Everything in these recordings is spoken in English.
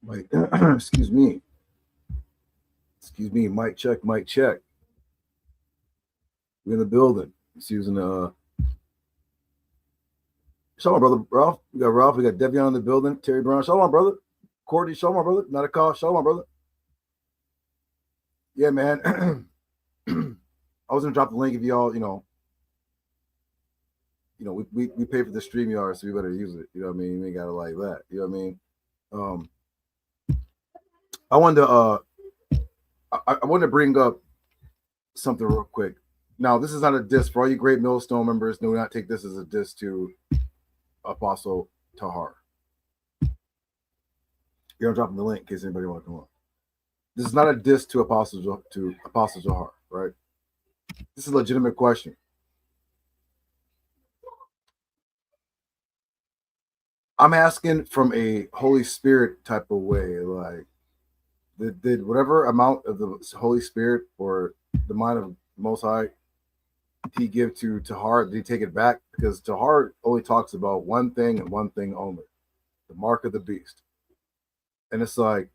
Like, excuse me, mic check, mic check. We're in the building. It's using Shalom, brother Ralph. We got Ralph. We got Devion in the building. Terry Brown. Shalom, brother. Courtney. Shalom, brother. Not a call. Shalom, brother. Yeah, man. I was gonna drop the link if y'all, we pay for the StreamYard, so we better use it. You know what I mean? We ain't gotta like that. You know what I mean? I wanted to bring up something real quick. Now, this is not a diss for all you great Millstone members. Do not take this as a diss to Apostle Tahar. You're dropping the link in case anybody want to come on. This is not a diss to Apostle Tahar, right? This is a legitimate question. I'm asking from a Holy Spirit type of way, like did whatever amount of the Holy Spirit or the mind of Most High he give to Tahar, did he take it back? Because Tahar only talks about one thing and one thing only, the mark of the beast. And it's like,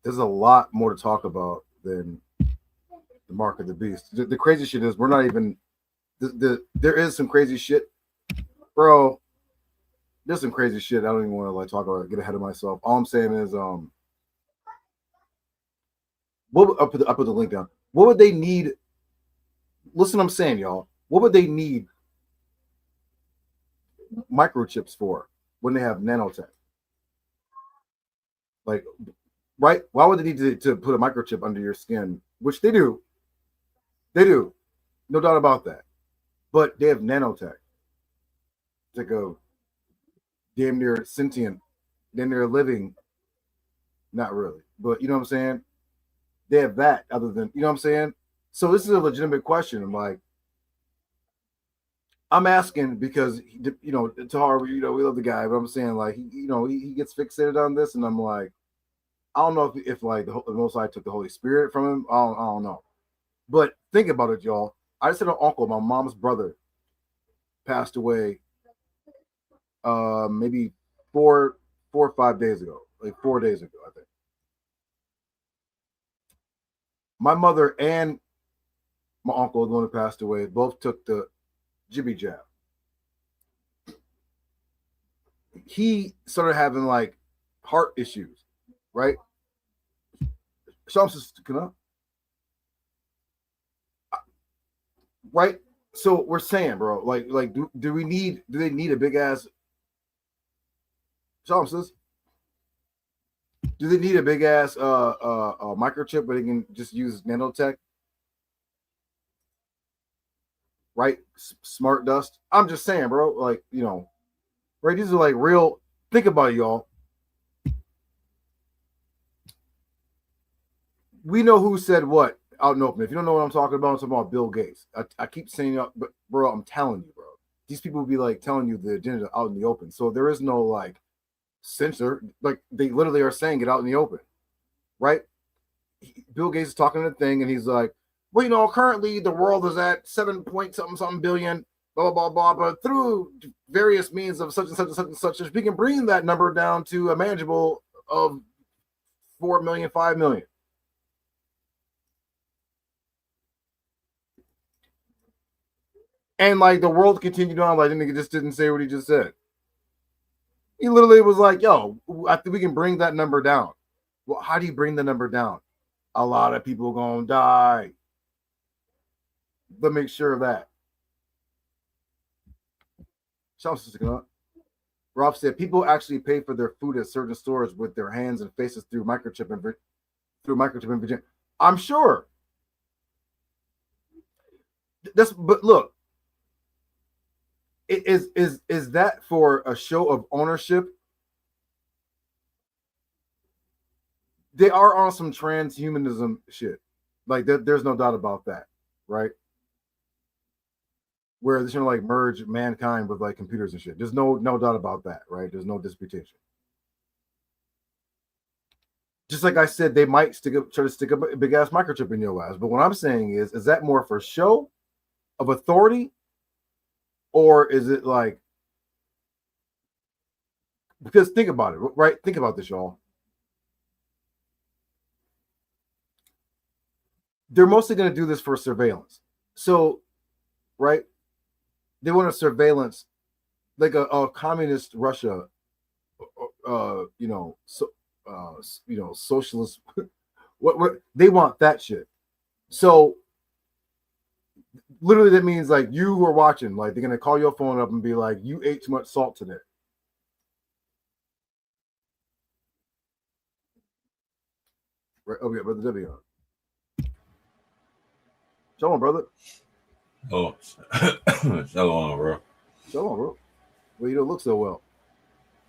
there's a lot more to talk about than the mark of the beast. The crazy shit is we're not even, there is some crazy shit, bro. There's some crazy shit. I don't even want to like talk about it, get ahead of myself. All I'm saying is, I'll put the link down. What would they need? Listen, I'm saying, y'all, what would they need microchips for when they have nanotech? Like, right? Why would they need to put a microchip under your skin? Which they do. They do. No doubt about that. But they have nanotech. It's like a damn near sentient, damn near living. Not really, but you know what I'm saying? They have that other than, you know what I'm saying? So this is a legitimate question. I'm like, I'm asking because, you know, Tahar, you know, we love the guy, but I'm saying like, you know, he gets fixated on this. And I'm like, I don't know if like the Most High took the Holy Spirit from him. I don't know. But think about it, y'all. I just had an uncle, my mom's brother, passed away maybe four or 5 days ago, like 4 days ago, I think. My mother and my uncle, the one who passed away, both took the jibby jab. He started having like heart issues, right? Right? So we're saying, bro, like do they need a big ass Shamsus? Do they need a big ass microchip where they can just use nanotech? Right? Smart dust. I'm just saying, bro, like, you know, right? These are like real. Think about it, y'all. We know who said what out in open. If you don't know what I'm talking about, I'm talking about Bill Gates. I keep saying, but bro, I'm telling you, bro. These people will be like telling you the agenda out in the open. So there is no like censor. Like they literally are saying it out in the open, right? Bill Gates is talking to the thing, and he's like, well, you know, currently the world is at 7 point something billion, blah, blah, blah, blah. But through various means of such and such and such and such, we can bring that number down to a manageable of 4 million, 5 million. And like the world continued on, like the nigga just didn't say what he just said. He literally was like, yo, I think we can bring that number down. Well, how do you bring the number down? A lot of people gonna die. But make sure of that. Ralph said people actually pay for their food at certain stores with their hands and faces through microchip in Virginia. I'm sure. But look, is that for a show of ownership? They are on some transhumanism shit. Like there's no doubt about that, right? Where they're trying to like merge mankind with like computers and shit. There's no doubt about that, right? There's no disputation. Just like I said, they might try to stick a big ass microchip in your ass. But what I'm saying is that more for show of authority, or is it like? Because think about it, right? Think about this, y'all. They're mostly going to do this for surveillance. So, right? They want a surveillance, like a communist Russia, you know, socialist. what they want that shit. So, literally, that means like you who are watching, like they're gonna call your phone up and be like, "You ate too much salt today." Right? Oh yeah, brother W. Shalom, brother. Oh, shalom, bro. Shalom, bro. Well, you don't look so well.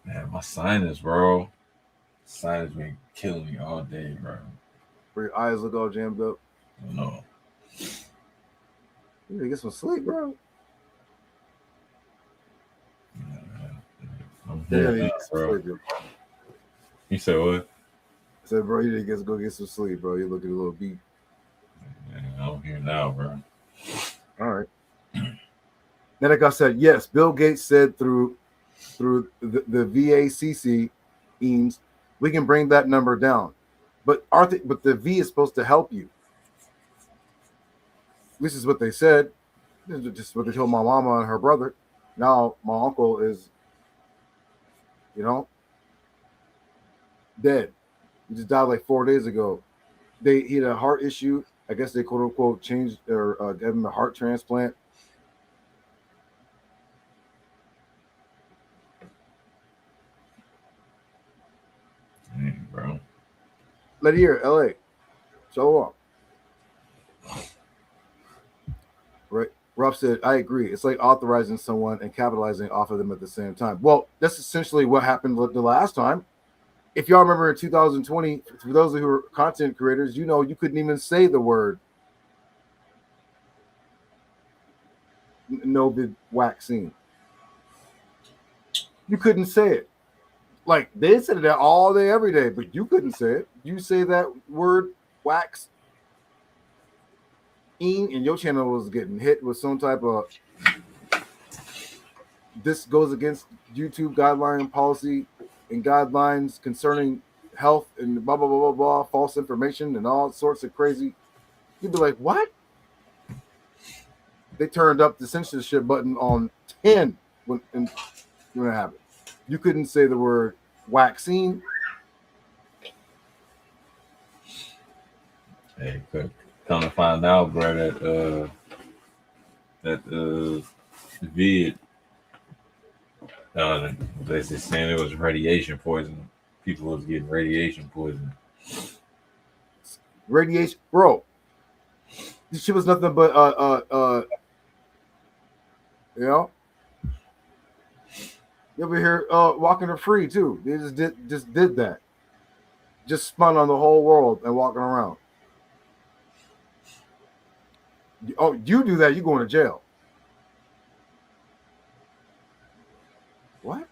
Man, my sinus, bro. Sinus been killing me all day, bro. Where your eyes look all jammed up. No. You need to get some sleep, bro. I'm here now, bro. Sleep, You said what? I said, bro, you need to go get some sleep, bro. You're looking a little beat. Man, I'm here now, bro. All right. Then, like I said, yes, Bill Gates said through the VACC EAMS, we can bring that number down. But but the V is supposed to help you. This is what they said. This is just what they told my mama and her brother. Now my uncle is, you know, dead. He just died like 4 days ago. He had a heart issue. I guess they quote unquote changed or gave him a heart transplant. Dang, bro. Let here, LA. Show up. Right. Rob said, I agree. It's like authorizing someone and capitalizing off of them at the same time. Well, that's essentially what happened the last time. If y'all remember in 2020, for those who are content creators, you know you couldn't even say the word Novid vaccine. You couldn't say it. Like they said that all day, every day, but you couldn't say it. You say that word wax and your channel was getting hit with some type of this goes against YouTube guideline policy and guidelines concerning health and blah blah blah blah blah, false information and all sorts of crazy. You'd be like, what? They turned up the censorship button on 10 when it happened. You couldn't say the word vaccine. Hey, come to find out, bro, that vid, they saying it was radiation poison. People was getting radiation poison. Radiation, bro. This shit was nothing but you know. You over here walking for free too. They just did that. Just spun on the whole world and walking around. Oh, you do that, you going to jail. What?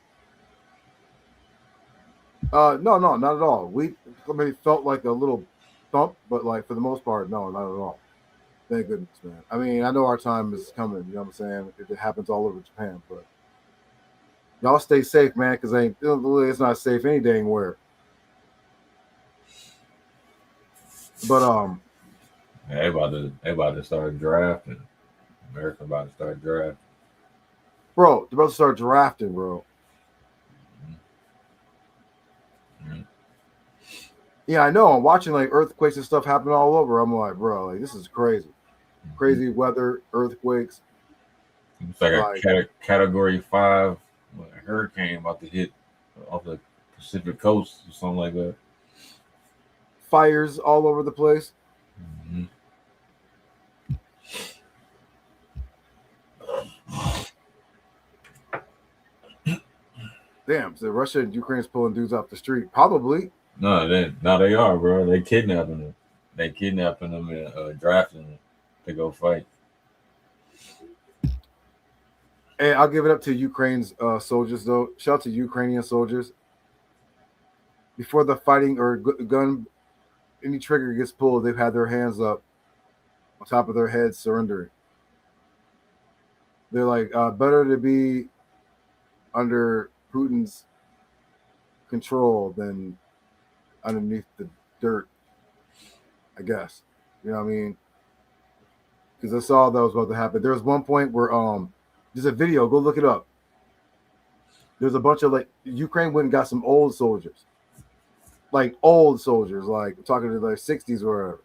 No, not at all. We maybe felt like a little thump, but like for the most part, no, not at all. Thank goodness, man. I mean, I know our time is coming. You know what I'm saying? It happens all over Japan, but y'all stay safe, man, because it's not safe any dang where. But They about to start drafting. America about to start drafting. Bro, they're about to start drafting, bro. Mm-hmm. Yeah, I know. I'm watching like earthquakes and stuff happen all over. I'm like, bro, like this is crazy. Mm-hmm. Crazy weather, earthquakes. It's like a category 5 hurricane about to hit off the Pacific coast or something like that. Fires all over the place. Mm-hmm. Damn, so Russia and Ukraine's pulling dudes off the street. Probably. No, they are, bro. They kidnapping them. They kidnapping them and drafting them to go fight. Hey, I'll give it up to Ukraine's soldiers, though. Shout out to Ukrainian soldiers. Before the fighting or gun, any trigger gets pulled, they've had their hands up on top of their heads, surrendering. They're like, better to be under Putin's control than underneath the dirt, I guess. You know what I mean? Because I saw that was about to happen. There was one point where there's a video, go look it up. There's a bunch of like Ukraine went and got some old soldiers. Like old soldiers, like talking to the 60s or whatever.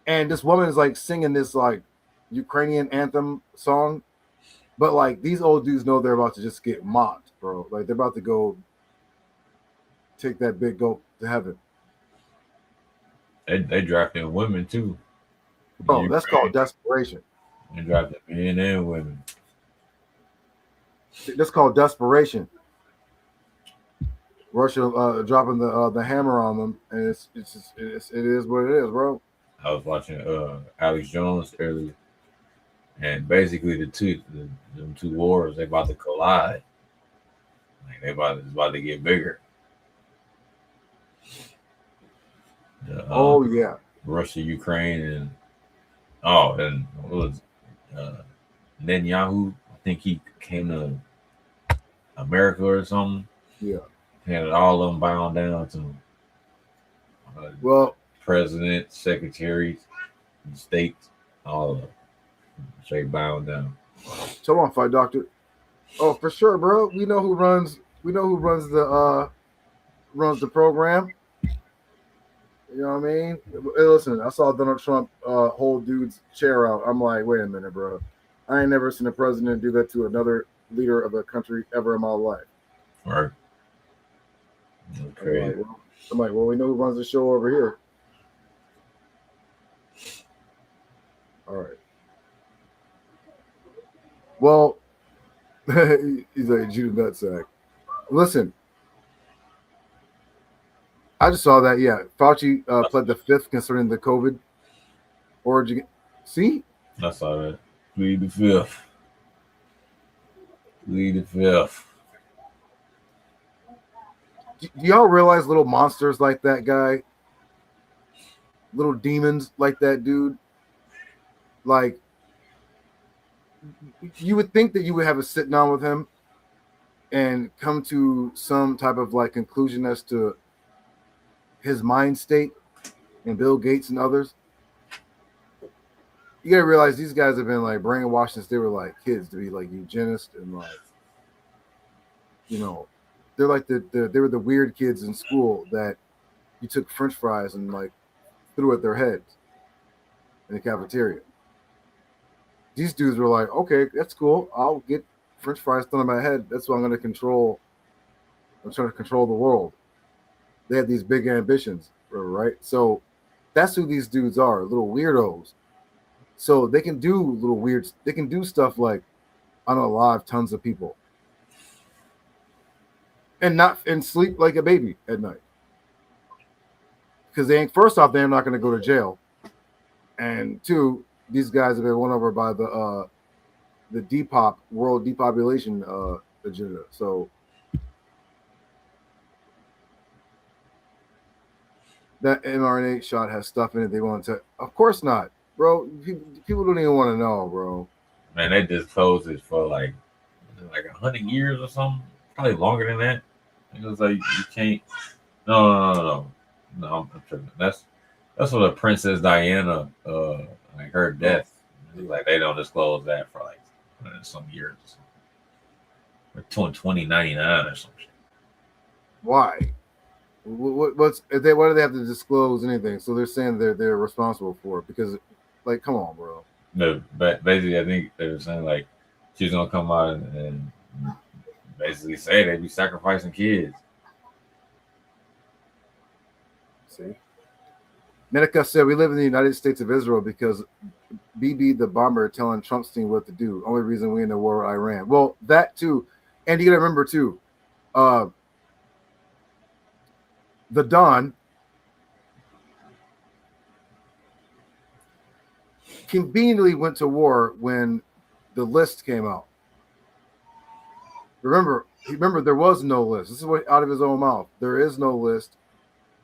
And this woman is like singing this like Ukrainian anthem song. But like these old dudes know they're about to just get mocked, bro. Like they're about to go take that big gulp to heaven. They drafting women too. Bro, that's called desperation. They drafting men and women. That's called desperation. Russia dropping the hammer on them, and it is what it is, bro. I was watching Alex Jones earlier, and basically the two wars they about to collide. Like it's about to get bigger. Oh yeah, Russia, Ukraine, and what was Netanyahu? I think he came to America or something. Yeah, had all of them bound down to him. Well, president, secretaries, states, all of them straight bound down. So on, Fight Doctor. Oh, for sure, bro. We know who runs the program. You know what I mean? Hey, listen, I saw Donald Trump hold dude's chair out. I'm like, wait a minute, bro. I ain't never seen a president do that to another leader of a country ever in my life. Right. Okay. I'm like, well, we know who runs the show over here. All right. Well, he's like Judah nutsack. Listen, I just saw that. Yeah, Fauci pled the fifth concerning the COVID origin. See, I saw that. Plead the fifth. Plead the fifth. do y'all realize little monsters like that guy, little demons like that dude, like you would think that you would have a sit down with him and come to some type of like conclusion as to his mind state and Bill Gates and others. You gotta realize these guys have been like brainwashed since they were like kids to be like eugenists and like, you know, they're like they were the weird kids in school that you took French fries and like threw at their heads in the cafeteria. These dudes were like, okay, that's cool. I'll get French fries thrown in my head. That's what I'm going to control. I'm trying to control the world. They have these big ambitions, right? So that's who these dudes are, little weirdos. So they can do little weird. They can do stuff like unalive tons of people and sleep like a baby at night. Because they ain't, first off, they're not going to go to jail, and two, these guys have been won over by the Depop world depopulation agenda. So that mRNA shot has stuff in it they want to. Of course not, bro. People don't even want to know, bro. Man, they just closed it for like 100 years or something. Probably longer than that. It was like you can't. No. I'm tripping. That's what the Princess Diana, like her death. Like they don't disclose that for like some years. Or 2099 or some shit. Why? What do they have to disclose anything? So they're saying they're responsible for it because, like, come on, bro. No, but basically, I think they were saying like she's gonna come out and basically say they be sacrificing kids. See, Medika said we live in the United States of Israel because BB the bomber telling Trumpstein what to do. Only reason we in the war with Iran. Well, that too, and you got to remember too, the Don conveniently went to war when the list came out. Remember, there was no list. This is what out of his own mouth. There is no list,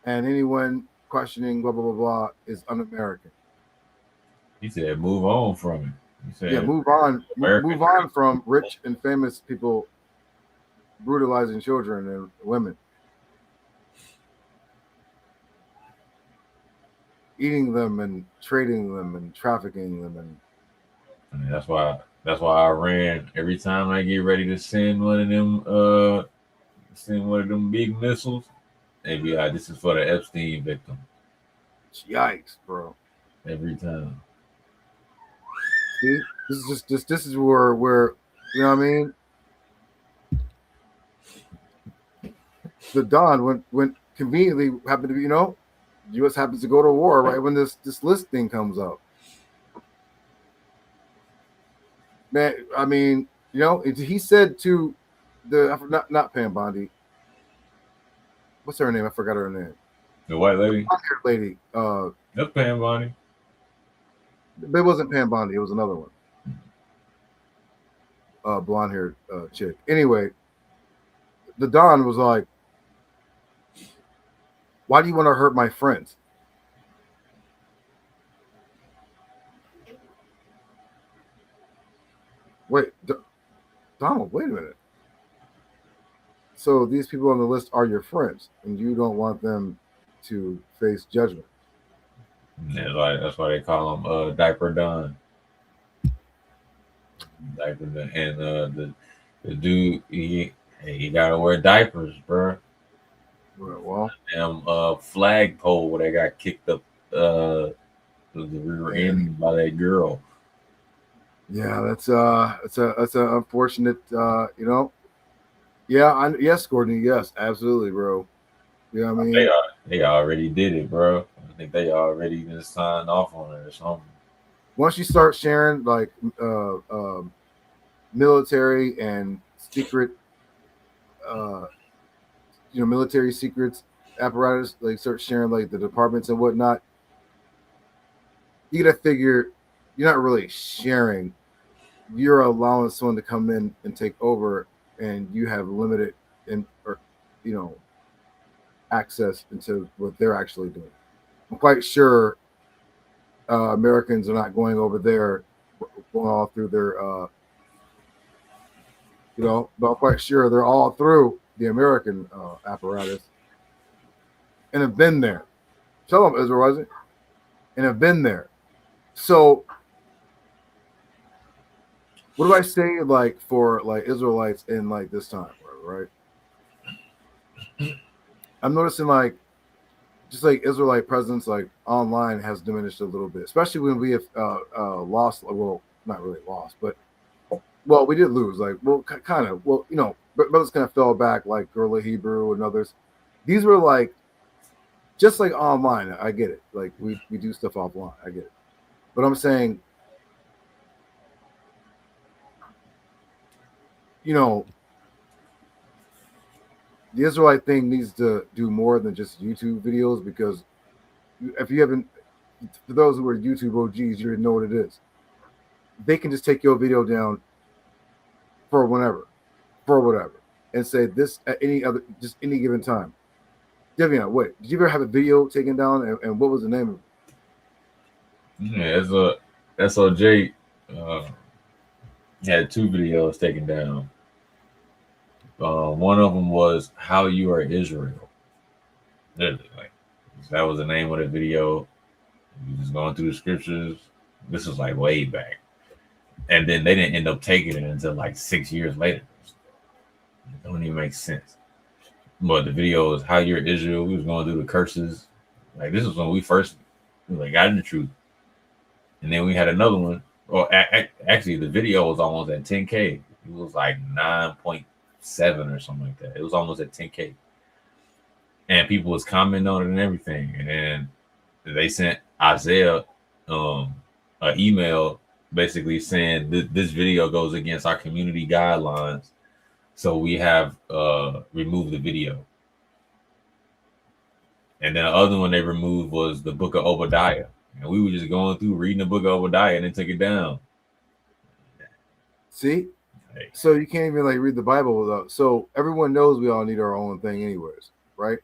and anyone questioning blah blah blah blah is un-American. He said, "Move on from it." He said, "Yeah, move on from rich and famous people brutalizing children and women, eating them and trading them and trafficking them." And I mean, that's why Iran, every time they get ready to send one of them big missiles, they be like, "This is for the Epstein victim." Yikes, bro! Every time. See, this is where you know what I mean. The Don went conveniently happened to be, U.S. happens to go to war right when this list thing comes up. Man, I mean, he said to the not Pam Bondi. What's her name? I forgot her name. The white lady. Blonde-haired lady. That's Pam Bondi. But it wasn't Pam Bondi. It was another one. Blonde-haired chick. Anyway, the Don was like, "Why do you want to hurt my friends?" Wait, Donald, wait a minute. So these people on the list are your friends, and you don't want them to face judgment. That's why they call him Diaper Don. Diaper Don. And the dude, he gotta wear diapers, bro. Well, flagpole where they got kicked up the rear end by that girl. Yeah, that's an unfortunate, Yeah, yes, Courtney, yes, absolutely, bro. You know what I mean? They already did it, bro. I think they already even signed off on it or something. Once you start sharing like military and secret, uh, military secrets apparatus, like start sharing like the departments and whatnot, you gotta figure you're not really sharing. You're allowing someone to come in and take over, and you have limited or you know access into what they're actually doing. I'm quite sure Americans are not going over there, going all through their, but I'm quite sure they're all through the American apparatus and have been there. Tell them Israel wasn't, and have been there. So, what do I say, like for like Israelites in like this time, right? I'm noticing like just like Israelite presence like online has diminished a little bit, especially when we have lost. Well, not really lost, but well, we did lose. Like, well, kind of. Well, brothers kind of fell back, like Gorilla Hebrew and others. These were like just like online. I get it. Like we do stuff offline. I get it. But I'm saying, you know, the Israelite thing needs to do more than just YouTube videos because if you haven't, for those who are YouTube OGs, you already know what it is. They can just take your video down for whenever, for whatever, and say this at any other, just any given time. Deviant, wait, did you ever have a video taken down, and what was the name of it? Yeah, as a SOJ uh, had two videos taken down. One of them was "How You Are Israel." Literally, like that was the name of the video. You just going through the scriptures. This was like way back, and then they didn't end up taking it until like 6 years later. It don't even make sense. But the video was "How You're Israel." We was going through the curses. Like this was when we first like got in the truth, and then we had another one. Well, actually, the video was almost at 10K. It was like 9.7 or something like that. It was almost at 10K, and people was commenting on it and everything. And then they sent Isaiah an email basically saying this video goes against our community guidelines, so we have removed the video. And then the other one they removed was the book of Obadiah. And we were just going through reading the book of Obadiah and then took it down. See, so you can't even like read the Bible without. So everyone knows we all need our own thing, anyways, right?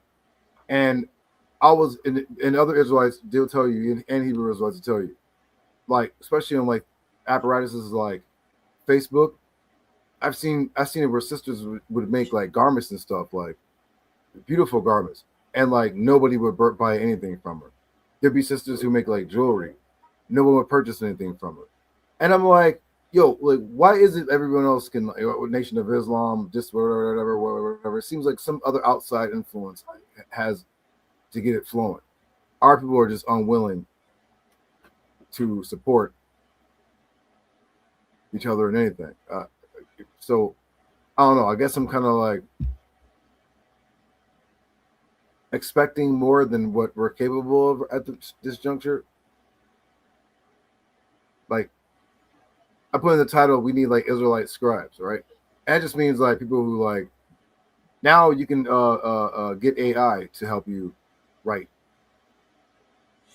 And I was in other Israelites, they'll tell you, and Hebrew Israelites will tell you, like especially on like apparatuses like Facebook. I've seen it where sisters would make like garments and stuff, like beautiful garments, and like nobody would buy anything from her. There'd be sisters who make like jewelry, no one would purchase anything from her, and I'm like, yo, like why is it everyone else can like, Nation of Islam, just whatever. It seems like some other outside influence has to get it flowing. Our people are just unwilling to support each other in anything. So I don't know. I guess I'm kind of like expecting more than what we're capable of at this juncture. Like I put in the title, we need like Israelite scribes, right? And that just means like people who like now you can get AI to help you write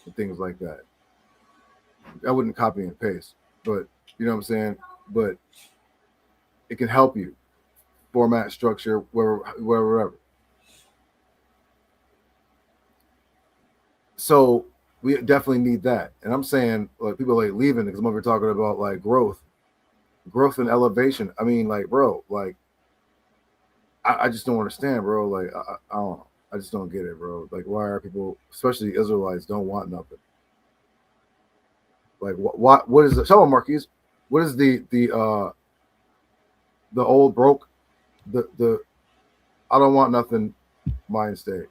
and things like that. I wouldn't copy and paste, but you know what I'm saying. But it can help you format, structure, wherever. So we definitely need that. And I'm saying like people are like leaving because I'm over talking about like growth and elevation. I mean, like, bro, like I just don't understand, bro. Like I don't know. I just don't get it, bro. Like why are people, especially Israelites, don't want nothing? Like what is the tell them Marquise, what is the old broke the I don't want nothing mind state.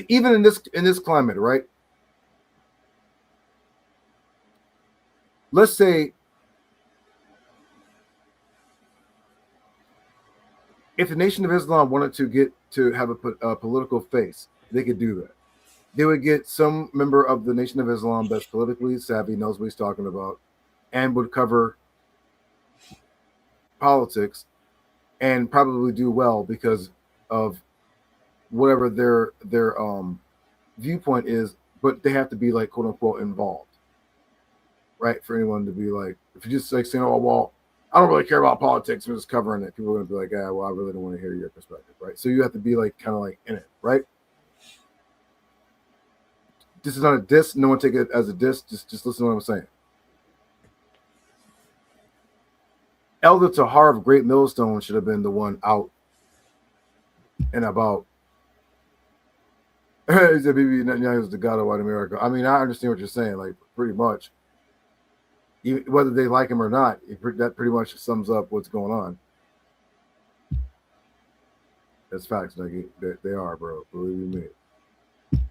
Even in this climate, right? Let's say if the Nation of Islam wanted to get to have a political face, they could do that. They would get some member of the Nation of Islam that's politically savvy, knows what he's talking about, and would cover politics and probably do well because of whatever their viewpoint is, but they have to be like quote unquote involved, right? For anyone to be like, if you just like saying, "Oh well, I don't really care about politics," I'm just covering it. People are gonna be like, "Ah, well, I really don't want to hear your perspective," right? So you have to be like kind of like in it, right? This is not a diss. No one take it as a diss. Just listen to what I'm saying. Elder Tahar of Great Millstone should have been the one out and about. He said, "Bibi Netanyahu is the god of white America." I mean, I understand what you're saying, like pretty much. Whether they like him or not, that pretty much sums up what's going on. That's facts, Nugget. They are, bro. Believe you me.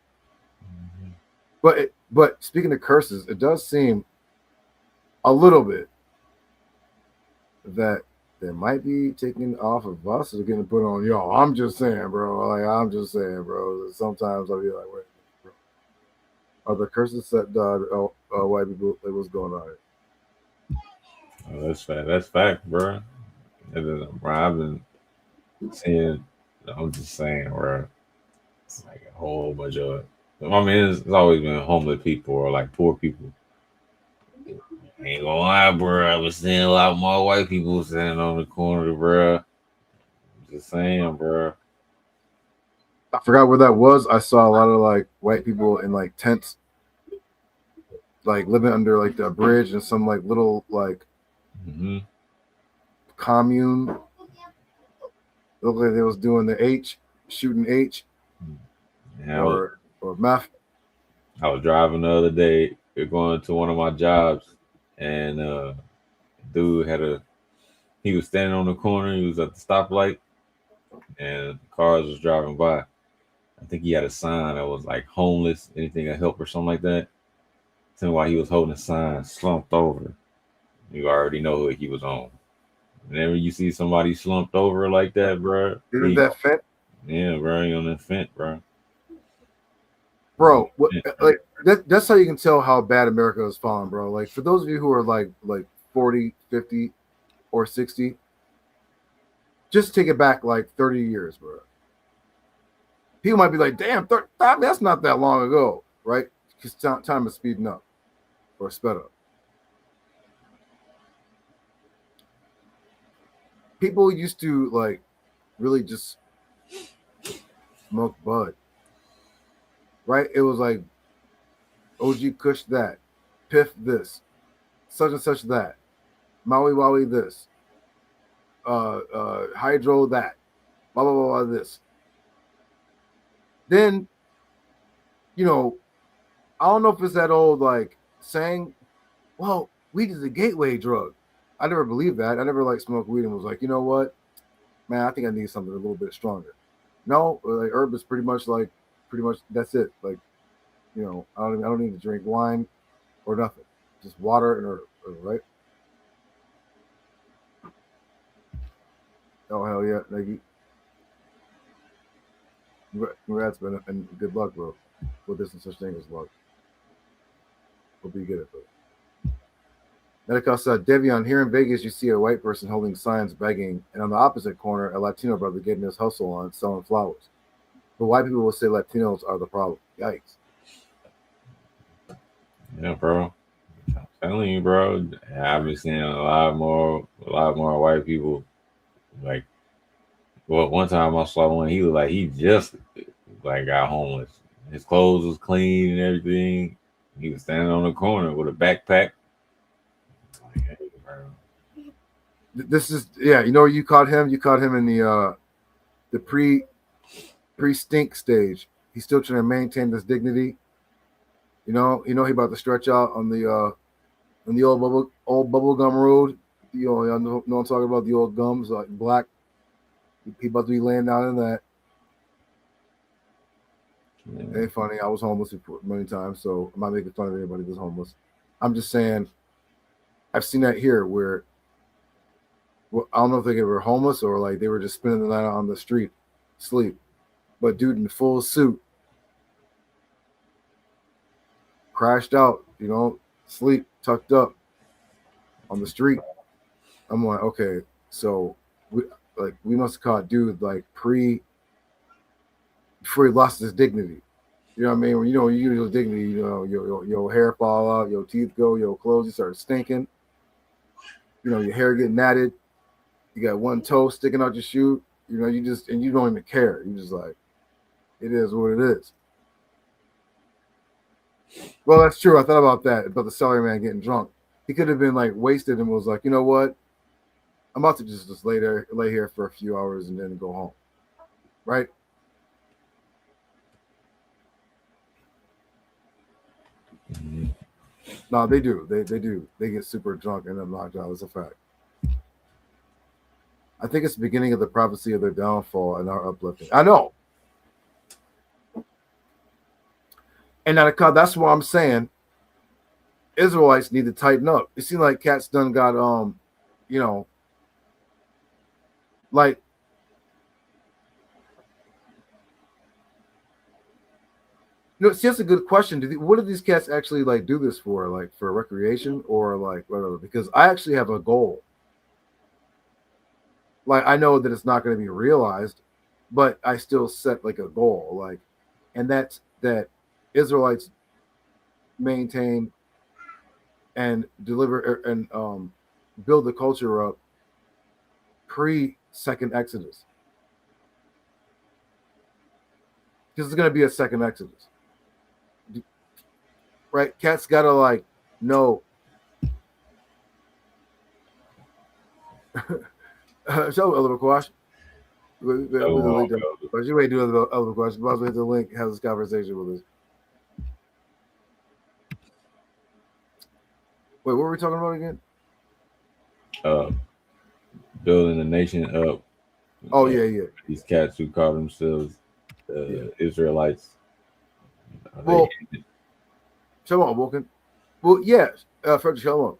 But speaking of curses, it does seem a little bit that they might be taking off of us or getting put on y'all. I'm just saying, bro. Like I'm just saying, bro. Sometimes I'll be like, wait, bro. Are the curses set white people? Like, what's going on? Oh, that's fact. That's fact, bro. Bro, I've been seeing. I'm just saying, bro. It's like a whole bunch of. I mean, it's always been homeless people or like poor people. Ain't gonna lie, bro. I was seeing a lot more white people standing on the corner, bro. Just saying, bro. I forgot where that was. I saw a lot of like white people in like tents, like living under like the bridge and some like little like Mm-hmm. commune. It looked like they was doing the H, shooting H Yeah, or meth. I was driving the other day, going to one of my jobs, and dude he was standing on the corner. He was at the stoplight, and cars was driving by. I think he had a sign that was like homeless, anything to help or something like that. Tell me why he was holding a sign, slumped over. You already know what he was on. Whenever you see somebody slumped over like that, bro, Isn't that fit, yeah, bro, he on the fence, bro. bro? What like that's how you can tell how bad America is falling, bro. Like for those of you who are like 40, 50, or 60, just take it back like 30 years, bro. People might be like, damn, that's not that long ago, right? Because time is speeding up or sped up. People used to like really just smoke bud, right? It was like OG Kush that, Piff this, such and such that, Maui Wowie this, Hydro that, blah blah blah, blah this. Then, you know, I don't know if it's that old like saying, well, weed is a gateway drug. I never believed that. I never like smoked weed and was like, you know what, man, I think I need something a little bit stronger. No, like herb is pretty much that's it. Like, you know, I don't need to drink wine or nothing. Just water and herb, right? Oh hell yeah, Nike. Congrats, man, and good luck, bro. With this and such thing as luck. Hope you get it, bro. Medical said, Devion, here in Vegas, you see a white person holding signs begging, and on the opposite corner, a Latino brother getting his hustle on selling flowers. But white people will say Latinos are the problem. Yikes. Yeah, bro. I'm telling you, bro. I've been seeing a lot more white people. Like, well, one time I saw one. He was like, he just like got homeless. His clothes was clean and everything. He was standing on the corner with a backpack. Like, hey, bro. This is yeah. You know where you caught him? You caught him in the pre stink stage. He's still trying to maintain this dignity. You know he about to stretch out on the old bubble gum road. You know I'm talking about the old gums like black. He about to be laying down in that. Yeah. It ain't funny. I was homeless before, many times, so I'm not making fun of anybody that's homeless. I'm just saying I've seen that here where well, I don't know if they were homeless or like they were just spending the night on the street, sleep. But dude in full suit crashed out, you know, sleep, tucked up on the street. I'm like, okay, So we must have caught dude like before he lost his dignity. You know what I mean? When you lose your dignity, your hair fall out, your teeth go, your clothes you start stinking. Your hair getting matted. You got one toe sticking out your shoe. You don't even care. You just like, it is what it is. Well, that's true. I thought about that, about the celery man getting drunk. He could have been like wasted and was like, you know what? I'm about to just lay here for a few hours and then go home. Right? Mm-hmm. No, they do. They do. They get super drunk and then knocked out. It's a fact. I think it's the beginning of the prophecy of their downfall and our uplifting. I know. And that's why I'm saying Israelites need to tighten up. It seems like cats done got like it's just a good question. What do these cats actually like do this for? Like for recreation or like whatever? Because I actually have a goal. Like I know that it's not going to be realized, but I still set like a goal. Like, and that's that Israelites maintain and deliver and build the culture up pre second Exodus. Because it's going to be a second Exodus. Right? Cats got to like know. So, Elder Quash. With the link. But you may do other questions. But I was with the link, have this conversation with us. Wait, what were we talking about again? Building a nation up. Oh, yeah. These cats who call themselves Israelites. Well, shalom, Wilkin. Well, yes, Frederick, shalom.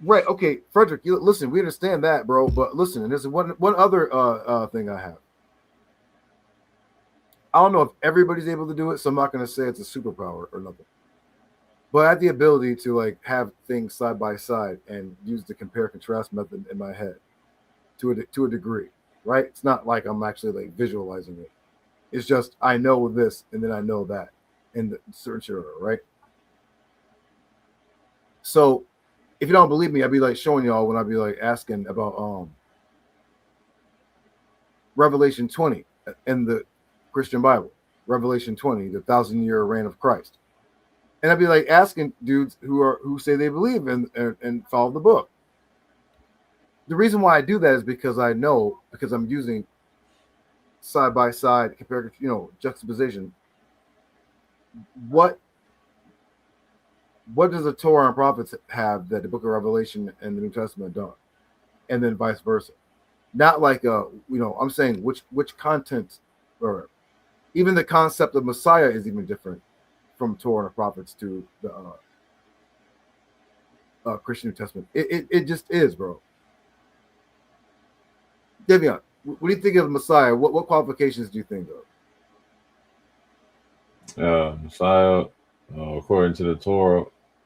Right, okay, Frederick, listen, we understand that, bro, but listen, and there's one other thing I have. I don't know if everybody's able to do it, so I'm not going to say it's a superpower or nothing. But I have the ability to like have things side by side and use the compare contrast method in my head to a degree, right? It's not like I'm actually like visualizing it. It's just I know this and then I know that in the certain order, right? So if you don't believe me, I'd be like showing y'all when I'd be like asking about Revelation 20 in the Christian Bible, Revelation 20, the 1,000-year reign of Christ. And I'd be like asking dudes who say they believe and follow the book. The reason why I do that is because I know, because I'm using side by side compared, juxtaposition. What does the Torah and prophets have that the book of Revelation and the New Testament don't? And then vice versa. Not like I'm saying which content or even the concept of Messiah is even different from Torah and prophets to the Christian New Testament. It just is, bro. Devion, what do you think of Messiah? What qualifications do you think of? Messiah, according to the Torah,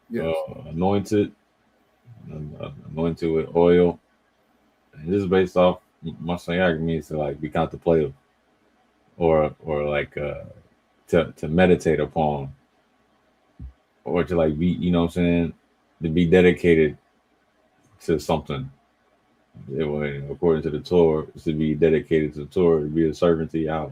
yes. anointed with oil. And this is based off Messiah means to like be contemplative or like to meditate upon or to like be, you know what I'm saying, to be dedicated to something. According to the Torah, is to be dedicated to the Torah, to be a servant to Yahweh.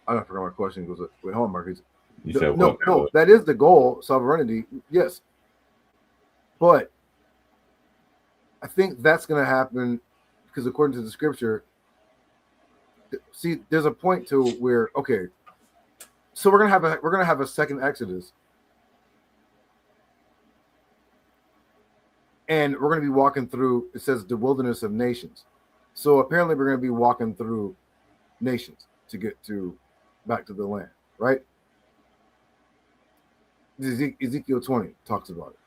I forgot my question. Goes wait, hold on, Marcus. You said no, that is the goal, sovereignty. Yes, but I think that's going to happen because according to the scripture, see, there's a point to where okay, so we're gonna have a second Exodus, and we're gonna be walking through. It says the wilderness of nations, so apparently we're gonna be walking through nations to get back to the land, right? Ezekiel 20 talks about it.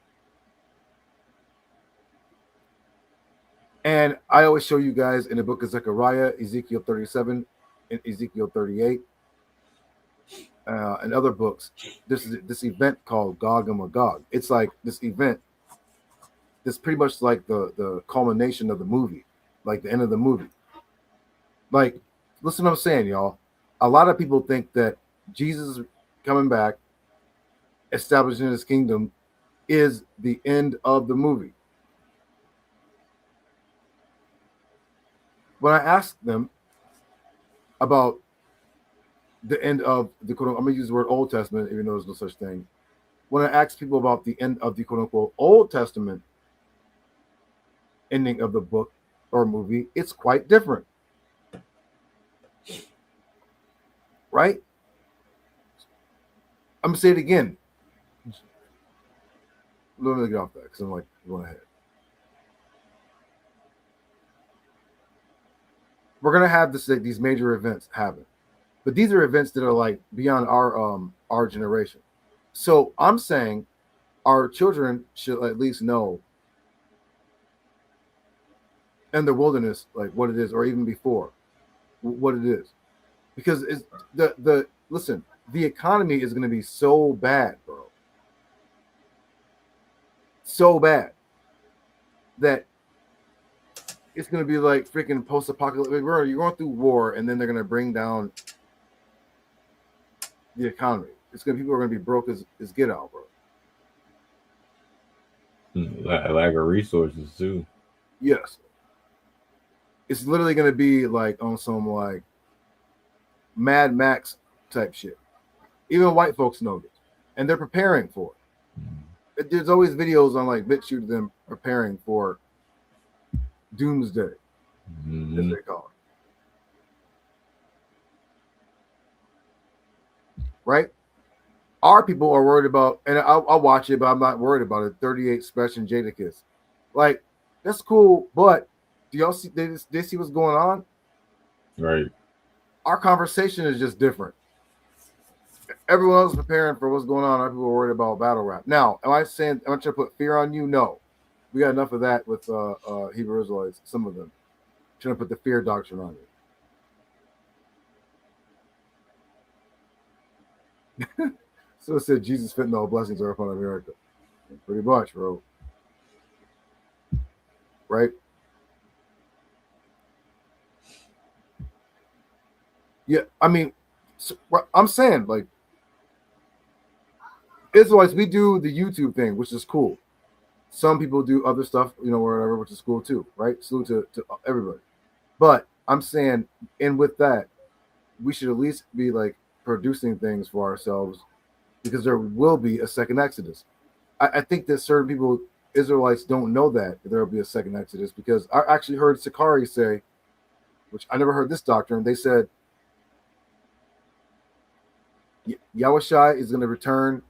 And I always show you guys in the book of Zechariah, Ezekiel 37 and Ezekiel 38. and other books, this event called Gog and Magog. It's like this event. That's pretty much like the culmination of the movie, like the end of the movie. Like, listen to what I'm saying, y'all. A lot of people think that Jesus coming back, establishing his kingdom, is the end of the movie. When I ask them about the end of the quote, I'm gonna use the word Old Testament, even though there's no such thing. When I ask people about the end of the quote unquote Old Testament ending of the book or movie, it's quite different. Right? I'm gonna say it again. Let me get off that because I'm like going ahead. We're gonna have these major events happen, but these are events that are like beyond our generation. So I'm saying our children should at least know in the wilderness like what it is, or even before what it is, because it's the listen. The economy is going to be so bad, bro. So bad that it's going to be like freaking post-apocalyptic. You're going through war, and then they're going to bring down the economy. It's going to people are going to be broke as get out, bro. Lack of resources too. Yes, it's literally going to be like on some like Mad Max type shit. Even white folks know this, and they're preparing for it. There's always videos on like BitChute of them preparing for doomsday, as they call it. Right? Our people are worried about, and I'll watch it, but I'm not worried about it. 38 Special and Jadakiss, like that's cool, but do y'all see? They see what's going on? Right. Our conversation is just different. Everyone else is preparing for what's going on. Our people are worried about battle rap. Now, am I saying I'm trying to put fear on you? No, we got enough of that with Hebrew Israelites. Some of them trying to put the fear doctrine on you. So it said Jesus fentanyl blessings are upon America. Pretty much, bro. Right? Yeah, I mean, so, I'm saying like Israelites, we do the YouTube thing, which is cool. Some people do other stuff, you know, whatever, which is cool too, right? Salute to everybody. But I'm saying, and with that, we should at least be like producing things for ourselves because there will be a second Exodus. I think that certain people, Israelites, don't know that there will be a second Exodus because I actually heard Sakari say, which I never heard this doctrine. They said Yahushua is going to return,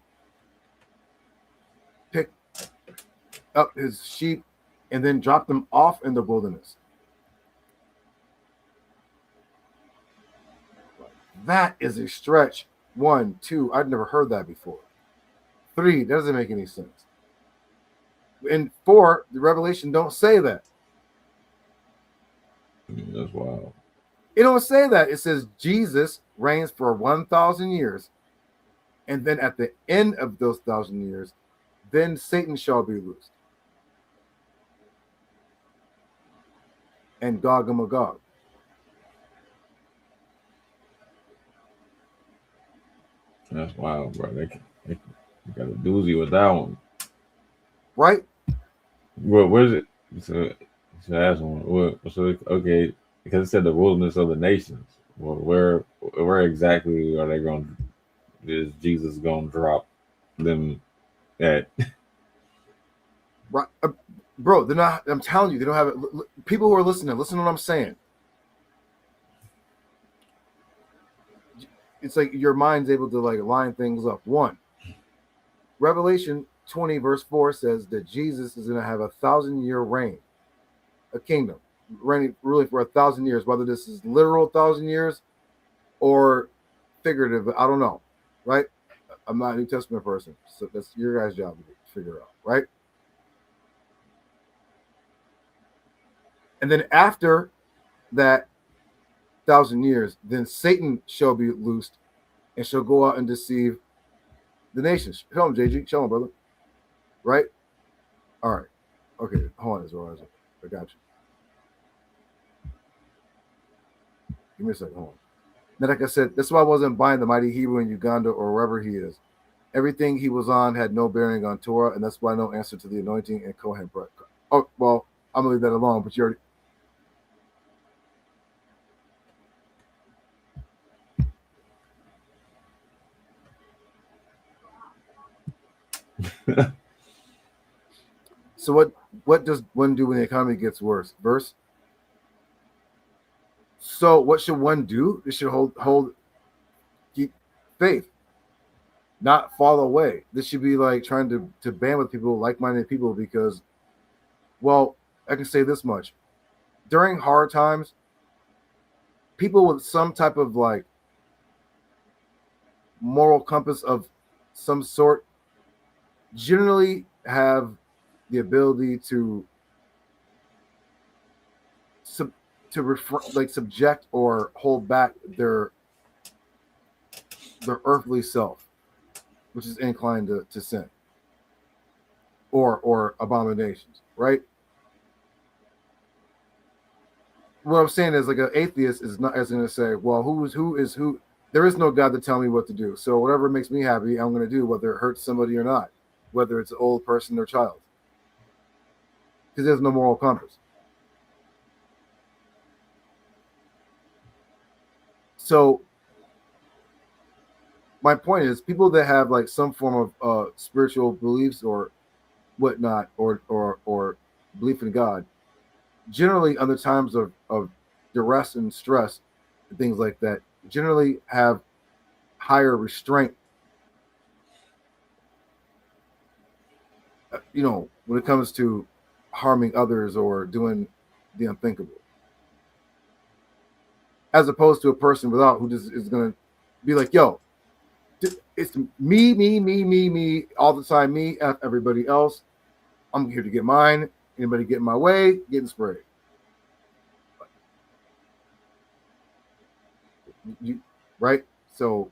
pick up his sheep, and then drop them off in the wilderness. That is a stretch. 1, 2, I'd never heard that before. 3, that doesn't make any sense. And 4, the Revelation don't say that. That's wild. It don't say that. It says Jesus reigns for 1,000 years. And then at the end of those 1,000 years, then Satan shall be loosed. And Gog and Magog. That's wild, bro. They got a doozy with that one. Right? What is it? So that's one. So okay, because it said the wilderness of the nations. Well, where exactly are they going? Is Jesus going to drop them at? Right, bro. They're not. I'm telling you, they don't have it. People who are listening, listen to what I'm saying. It's like your mind's able to like line things up. 1, Revelation 20 verse 4 says that Jesus is going to have 1,000-year reign, a kingdom, reigning really for 1,000 years. Whether this is literal 1,000 years or figurative, I don't know. Right? I'm not a New Testament person, so that's your guys' job to figure out. Right? And then after that 1,000 years, then Satan shall be loosed and shall go out and deceive the nations. Show him, JG. Show him, brother. Right? All right. Okay. Hold on, Israel. I got you. Give me a second. Hold on. Now, like I said, that's why I wasn't buying the mighty Hebrew in Uganda or wherever he is. Everything he was on had no bearing on Torah, and that's why no answer to the anointing and Kohen bread. Oh, well, I'm going to leave that alone, but you already. So what does one do when the economy gets worse? Verse. So what should one do? They should keep faith, not fall away. This should be like trying to band with people, like-minded people, because, well, I can say this much. During hard times, people with some type of like moral compass of some sort generally have the ability to subject or hold back their earthly self, which is inclined to sin or abominations, right? What I'm saying is, like, an atheist is not going to say, well, who is who? There is no God to tell me what to do. So whatever makes me happy, I'm going to do, whether it hurts somebody or not, whether it's an old person or child, because there's no moral compass. So my point is, people that have like some form of spiritual beliefs or whatnot, or belief in God, generally under times of duress and stress and things like that, generally have higher restraint, when it comes to harming others or doing the unthinkable, as opposed to a person without, who just is going to be like, yo, it's me all the time, me, F everybody else. I'm here to get mine. Anybody get in my way, getting sprayed. Right? So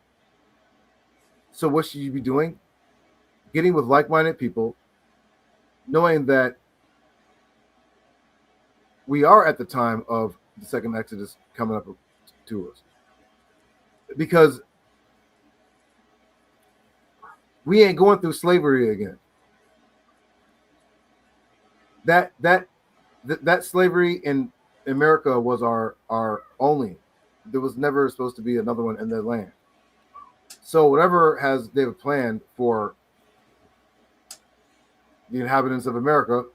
what should you be doing? Getting with like-minded people, knowing that we are at the time of the second Exodus coming up to us. Because we ain't going through slavery again. That slavery in America was our only. There was never supposed to be another one in that land. So whatever they've planned for the inhabitants of America,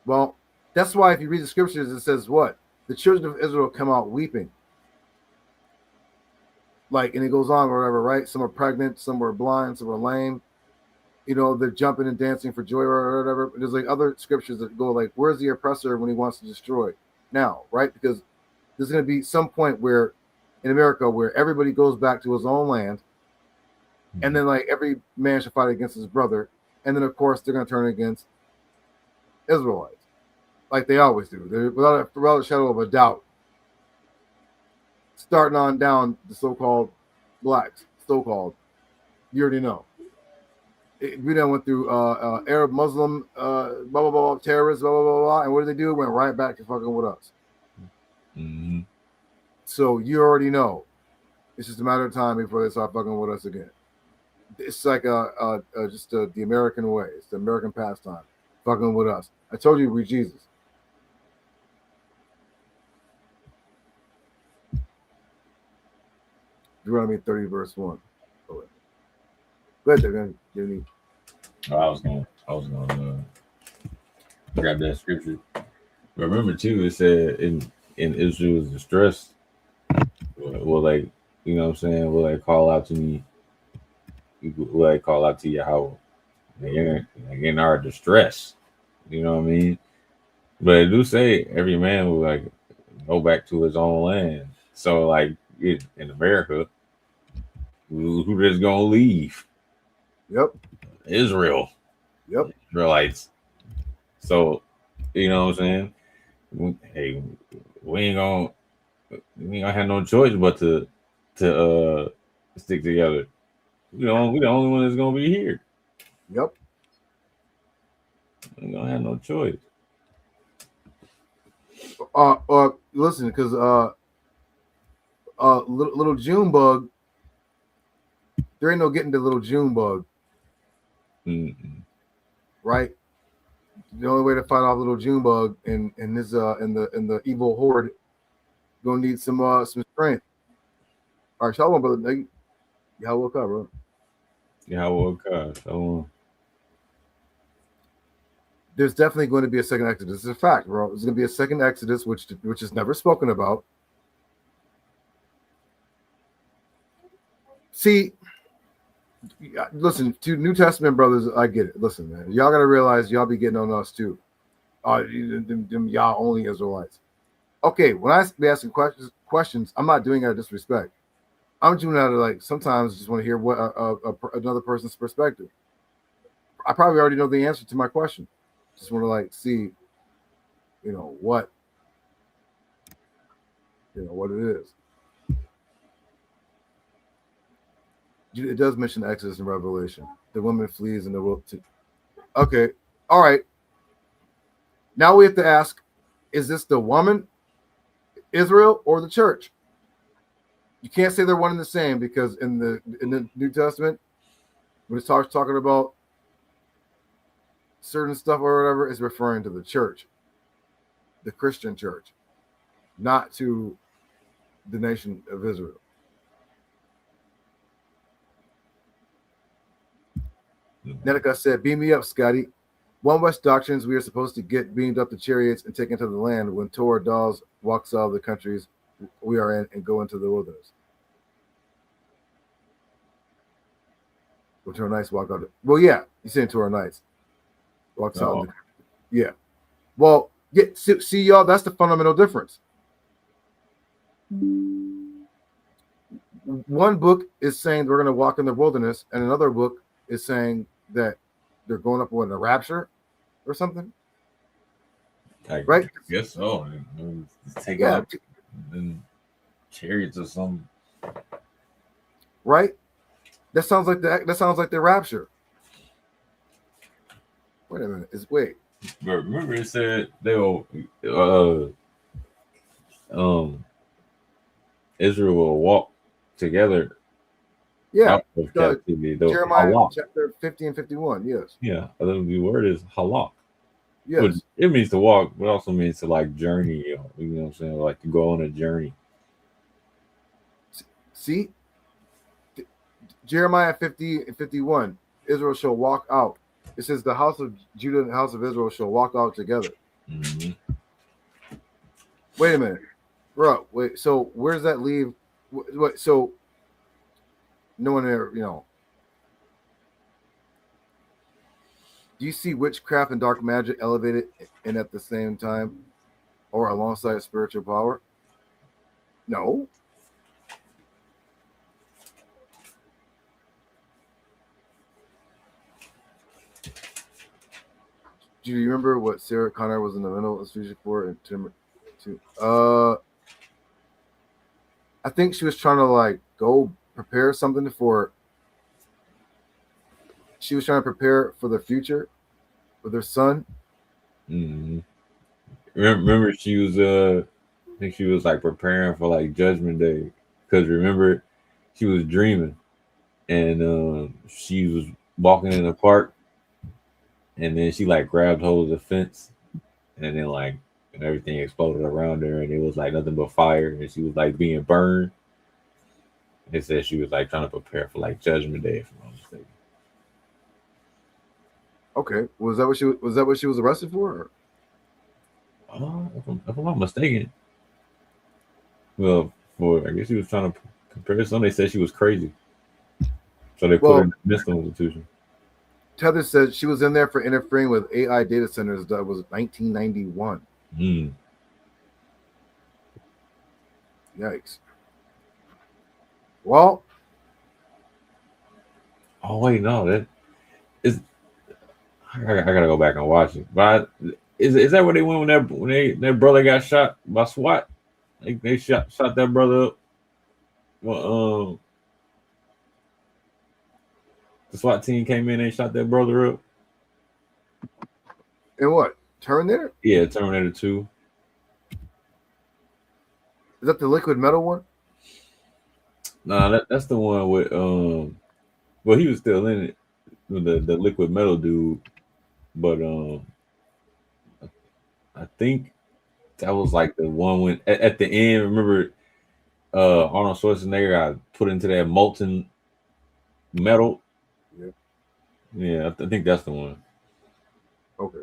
well, that's why if you read the scriptures, it says what? The children of Israel come out weeping. Like, and it goes on, whatever, right? Some are pregnant, some were blind, some were lame. They're jumping and dancing for joy or whatever. There's like other scriptures that go like, where's the oppressor when he wants to destroy? Now, right? Because there's going to be some point where in America where everybody goes back to his own land, and then like every man should fight against his brother, and then of course they're going to turn against Israelites, like they always do. They're without a shadow of a doubt, starting on down the so-called blacks, so-called. You already know. We done went through Arab, Muslim, blah blah blah, terrorists, blah blah blah, blah, and what did they do? Went right back to fucking with us. Mm-hmm. So you already know. It's just a matter of time before they start fucking with us again. It's like just the American way. It's the American pastime, fucking with us. I told you we Jesus. Deuteronomy 30 verse 1. Oh, go ahead, man. I was gonna grab that scripture. Remember too, it said in Israel's distress, will they, what I'm saying, will they call out to me? Will they call out to Yahweh? In our distress, you know what I mean? But it do say every man will like go back to his own land. So like in America, who just gonna leave? Yep. Israel. Yep. Israelites. So, you know what I'm saying? Hey, we ain't gonna have no choice but to stick together. We the only one that's gonna be here. Yep. We don't have no choice. Listen, because little June bug, there ain't no getting the little June bug, Mm-mm. right? The only way to fight off little June bug in this in the evil horde, gonna need some strength. All right, shalom, brother. Y'all woke up, bro. Yeah, well, gosh, There's definitely going to be a second Exodus. It's a fact, bro. There's going to be a second Exodus, which is never spoken about. See, listen to New Testament brothers. I get it. Listen, man, y'all got to realize y'all be getting on us too. Them y'all only Israelites. Okay, when I be asking questions, I'm not doing it out of disrespect. I'm doing it out of like sometimes just want to hear what another person's perspective. I probably already know the answer to my question. Just want to like see, what it is. It does mention Exodus and Revelation. The woman flees in the wilderness. Okay, all right. Now we have to ask: is this the woman, Israel, or the church? You can't say they're one and the same because in the New Testament, when it starts talking about certain stuff or whatever, it's referring to the church, the Christian church, not to the nation of Israel. Netica said, "Beam me up, Scotty. One West doctrines we are supposed to get beamed up to chariots and taken to the land when Torah dolls walks out of the countries we are in and go into the wilderness. Well, Torah Knights walk out. Well, yeah, you're saying Torah Knights walks out. Yeah. Well, yeah. See, y'all, that's the fundamental difference. One book is saying we're going to walk in the wilderness, and another book is saying that they're going up in a rapture or something. Right? I guess so. Take out and chariots or something. Right? That sounds like the rapture. Wait a minute. But remember, it said they'll Israel will walk together. Yeah. Out of captivity. Jeremiah chapter 50 and 51. Yes. Yeah. The word is halak. Yes. It means to walk, but also means to like journey. You know what I'm saying? Like to go on a journey. See? Jeremiah 50 and 51. Israel shall walk out. It says the house of Judah and the house of Israel shall walk out together. Mm-hmm. Wait a minute. Bro, wait. So where does that leave? So no one there, do you see witchcraft and dark magic elevated and at the same time or alongside spiritual power? No. Do you remember what Sarah Connor was in the middle of speech for? I think she was trying to like go prepare something for. She was trying to prepare for the future with her son. Mm-hmm. Remember, she was I think she was like preparing for like Judgment Day because remember, she was dreaming and she was walking in the park and then she like grabbed hold of the fence and then like and everything exploded around her and it was like nothing but fire and she was like being burned. They said she was like trying to prepare for like Judgment Day, if I'm not mistaken. Okay, was that what she was arrested for? If I'm not mistaken. Well, I guess she was trying to compare some. They said she was crazy, so they put her in the mental institution. Tether said she was in there for interfering with AI data centers. That was 1991. Yikes. Well. Oh wait, no, that is. I gotta go back and watch it. But is that where they went when their brother got shot by SWAT? They shot that brother up. Well, The SWAT team came in and shot that brother up. And what? Terminator? Yeah, Terminator 2. Is that the liquid metal one? Nah, that's the one with well, he was still in it, the liquid metal dude, but I think that was like the one when at the end. Remember, Arnold Schwarzenegger got put into that molten metal. Yeah. Yeah, I think that's the one. Okay.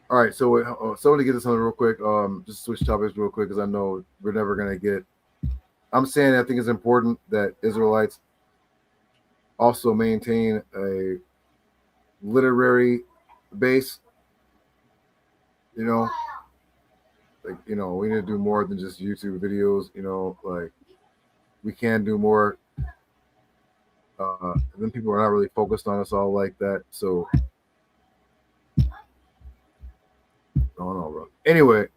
All right. So to get this on real quick, just switch topics real quick because I know we're never gonna get. I'm saying I think it's important that Israelites also maintain a literary base. You know, like we need to do more than just YouTube videos. Like we can do more. Then people are not really focused on us all like that. So, I don't know, bro. Anyway,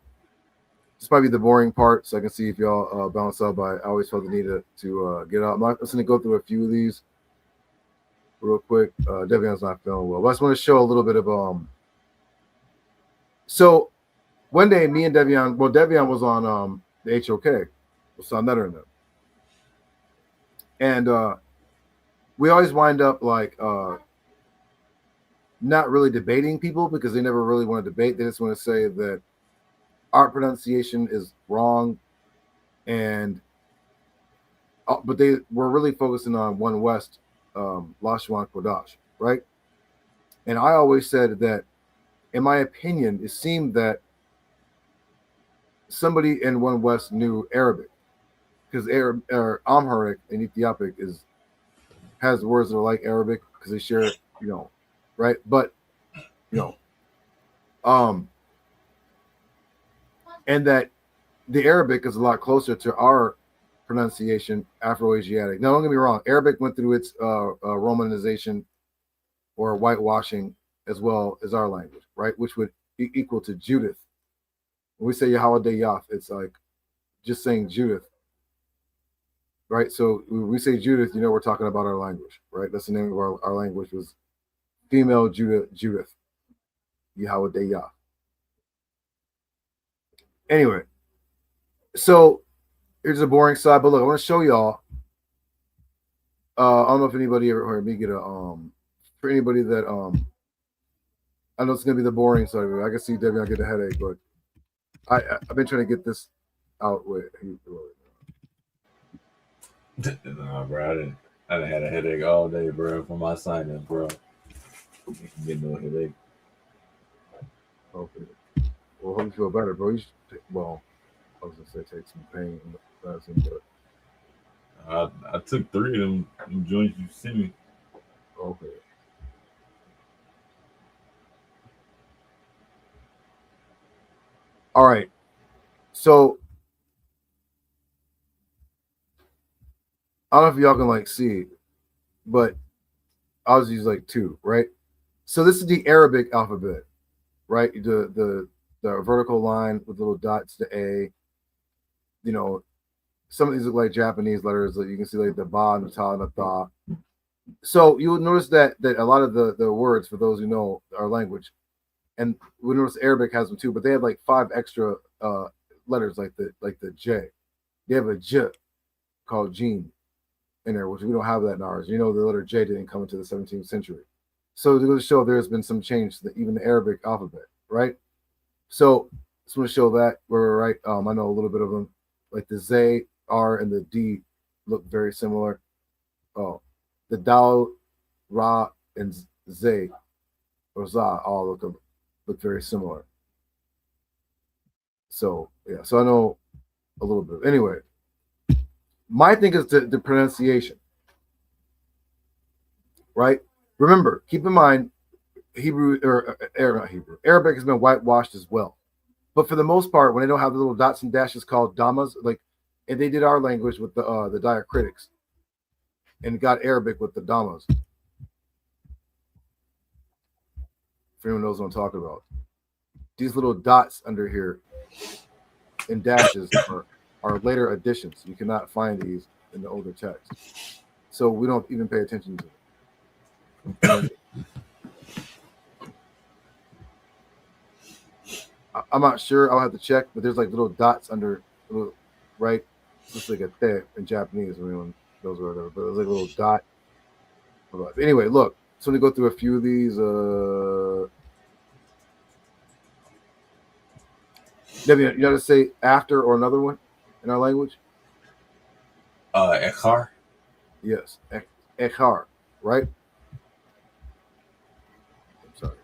this might be the boring part, so I can see if y'all bounce up. I always felt the need to get out. I'm just going to go through a few of these real quick. Devion's not feeling well, but I just want to show a little bit of So one day, me and Devion, Devion was on the HOK with Son Nutter and them, and we always wind up like not really debating people because they never really want to debate. They just want to say that our pronunciation is wrong, and but they were really focusing on One West, Lashwan Kodash, right? And I always said that, in my opinion, it seemed that somebody in One West knew Arabic because Arab or Amharic and Ethiopic has words that are like Arabic because they share, right? But you know, um, and that the Arabic is a lot closer to our pronunciation, Afro-Asiatic. Now, don't get me wrong. Arabic went through its Romanization or whitewashing as well as our language, right? Which would be equal to Judith. When we say Yahawadayath, it's like just saying Judith, right? So when we say Judith, we're talking about our language, right? That's the name of our language was female Judith, Yahawadayath. Anyway, so here's a boring side, but look, I want to show y'all. I don't know if anybody ever heard me get a for anybody that I know it's gonna be the boring side of it. I can see Debbie, I get a headache, but I've been trying to get this out with. Nah, bro, I didn't had a headache all day, bro, from my sinus, bro. Get no headache. Okay. Well, hope you feel better, bro. I was gonna say take some pain medicine, but I took 3 of them joints you sent me. okay. All right. So I don't know if y'all can like see, but I'll just use like 2, right? So this is the Arabic alphabet, right? The vertical line with little dots, the A. Some of these look like Japanese letters that you can see like the ba, the ta, and the tha. So you will notice that a lot of the words, for those who know our language, and we notice Arabic has them too, but they have like 5 extra letters like the J. They have a J called Jeen in there, which we don't have that in ours. The letter J didn't come into the 17th century. So to show there's been some change to even the Arabic alphabet, right? So just want to show that where we're right. I know a little bit of them, like the Z, R, and the D look very similar. Oh, the Dal, Ra, and Z or Za all look very similar. So yeah, so I know a little bit. Anyway, my thing is the pronunciation, right? Remember, keep in mind, not Hebrew, Arabic has been whitewashed as well. But for the most part, when they don't have the little dots and dashes called damas, and they did our language with the diacritics, and got Arabic with the damas. If anyone knows what I'm talking about, these little dots under here and dashes are later additions. You cannot find these in the older text. so we don't even pay attention to it. I'm not sure. I'll have to check, but there's like little dots under, right? It's like a te in Japanese. Everyone knows whatever, but there's like a little dot. Anyway, look. So we go through a few of these. Debbie, you got to say after or another one in our language? Ekhar. Yes, echar, right? I'm sorry.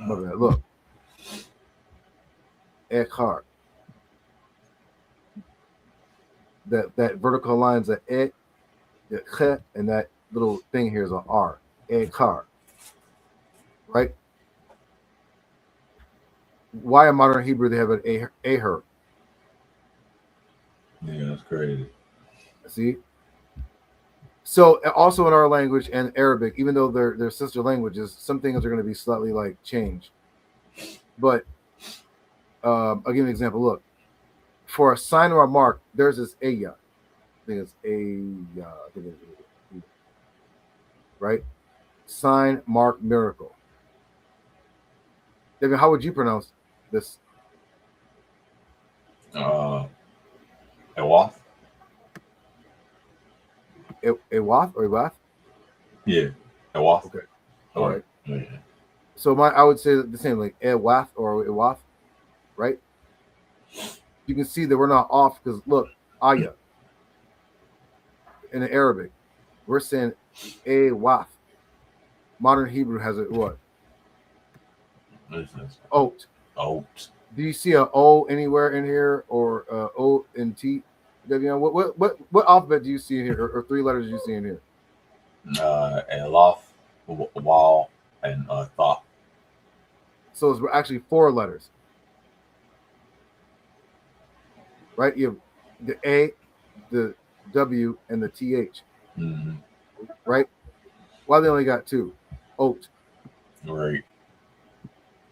My bad. Look, echar. That vertical line's a e, the ch, and that little thing here is an r. Echar. Right? Why in modern Hebrew they have an aher? Yeah, that's crazy. See? So also in our language and Arabic, even though they're sister languages, some things are going to be slightly like changed. But I'll give you an example. Look, for a sign or a mark, there's this aya. I think it's aya. Right? Sign, mark, miracle. David, how would you pronounce this? Ewath. Ewath or Ewath? Yeah, Ewath. Okay. All right. Yeah. So I would say the same, like Ewath or Ewath, right? You can see that we're not off because look, Aya. In the Arabic, we're saying Ewath. Modern Hebrew has it what? Oat. Oat. Do you see a O anywhere in here or O and T? Devion, what alphabet do you see in here, or three letters do you see in here? Elof, Wal, and Tha. So it's actually four letters, right? You have the A, the W, and the TH, right? Why they only got two? Oat. Right.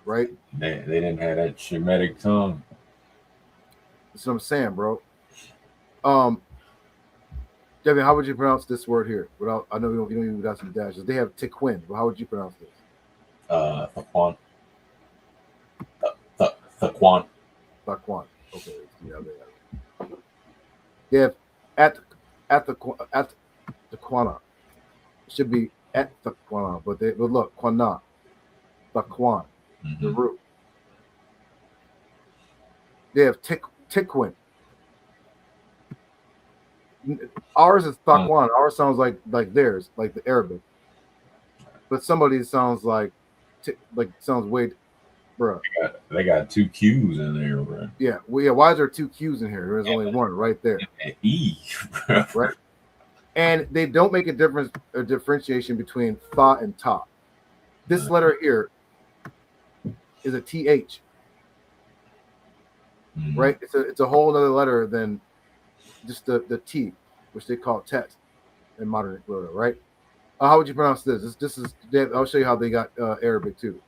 Right? They didn't have that Shemitic tongue. That's what I'm saying, bro. Devin, how would you pronounce this word here? Without, I know you don't even got some dashes. They have Tequin, but how would you pronounce this? Thaquan. Thaquan. Thaquan. Okay. Yeah, they have at the Quana. It should be at the Quana, but look, Quana. Thaquan. The root. They have Tequin. Ours is Thaquan. Ours sounds like theirs, like the Arabic. But somebody sounds like sounds way, bro. They got two Q's in there, bro. Yeah, well, yeah. Why is there two Q's in here? There's only one right there. And E, bro. Right. And they don't make a differentiation between tha and ta. This letter here is a th. Right? It's a whole other letter than just the T, which they call text in modern Ecuador, right? How would you pronounce this? This is. I'll show you how they got Arabic too.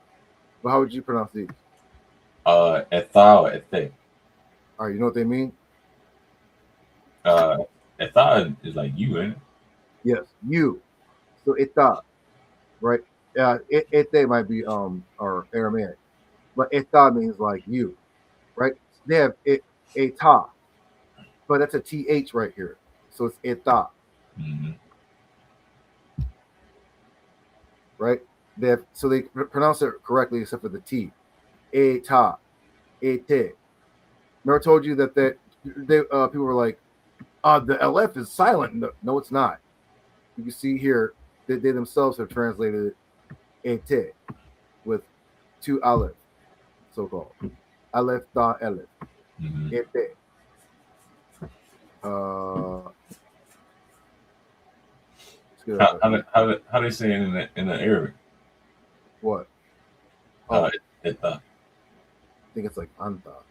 But how would you pronounce these? Ethal, ethe. All right, you know what they mean? Ethal is like you, ain't it? Yes, you. So ita, right? Ete might be or Aramaic, but ita means like you, right? They have eta, but that's a th right here, so it's ita. Right? They pronounce it correctly except for the T. Eta. Ete. Remember I told you that people were like, the LF is silent. No, it's not. You can see here that they themselves have translated it Ete with two aleph, so-called. Aleph, da, aleph. Ete. How they say it in the Arabic? What? Oh, Etta. I think it's like anta.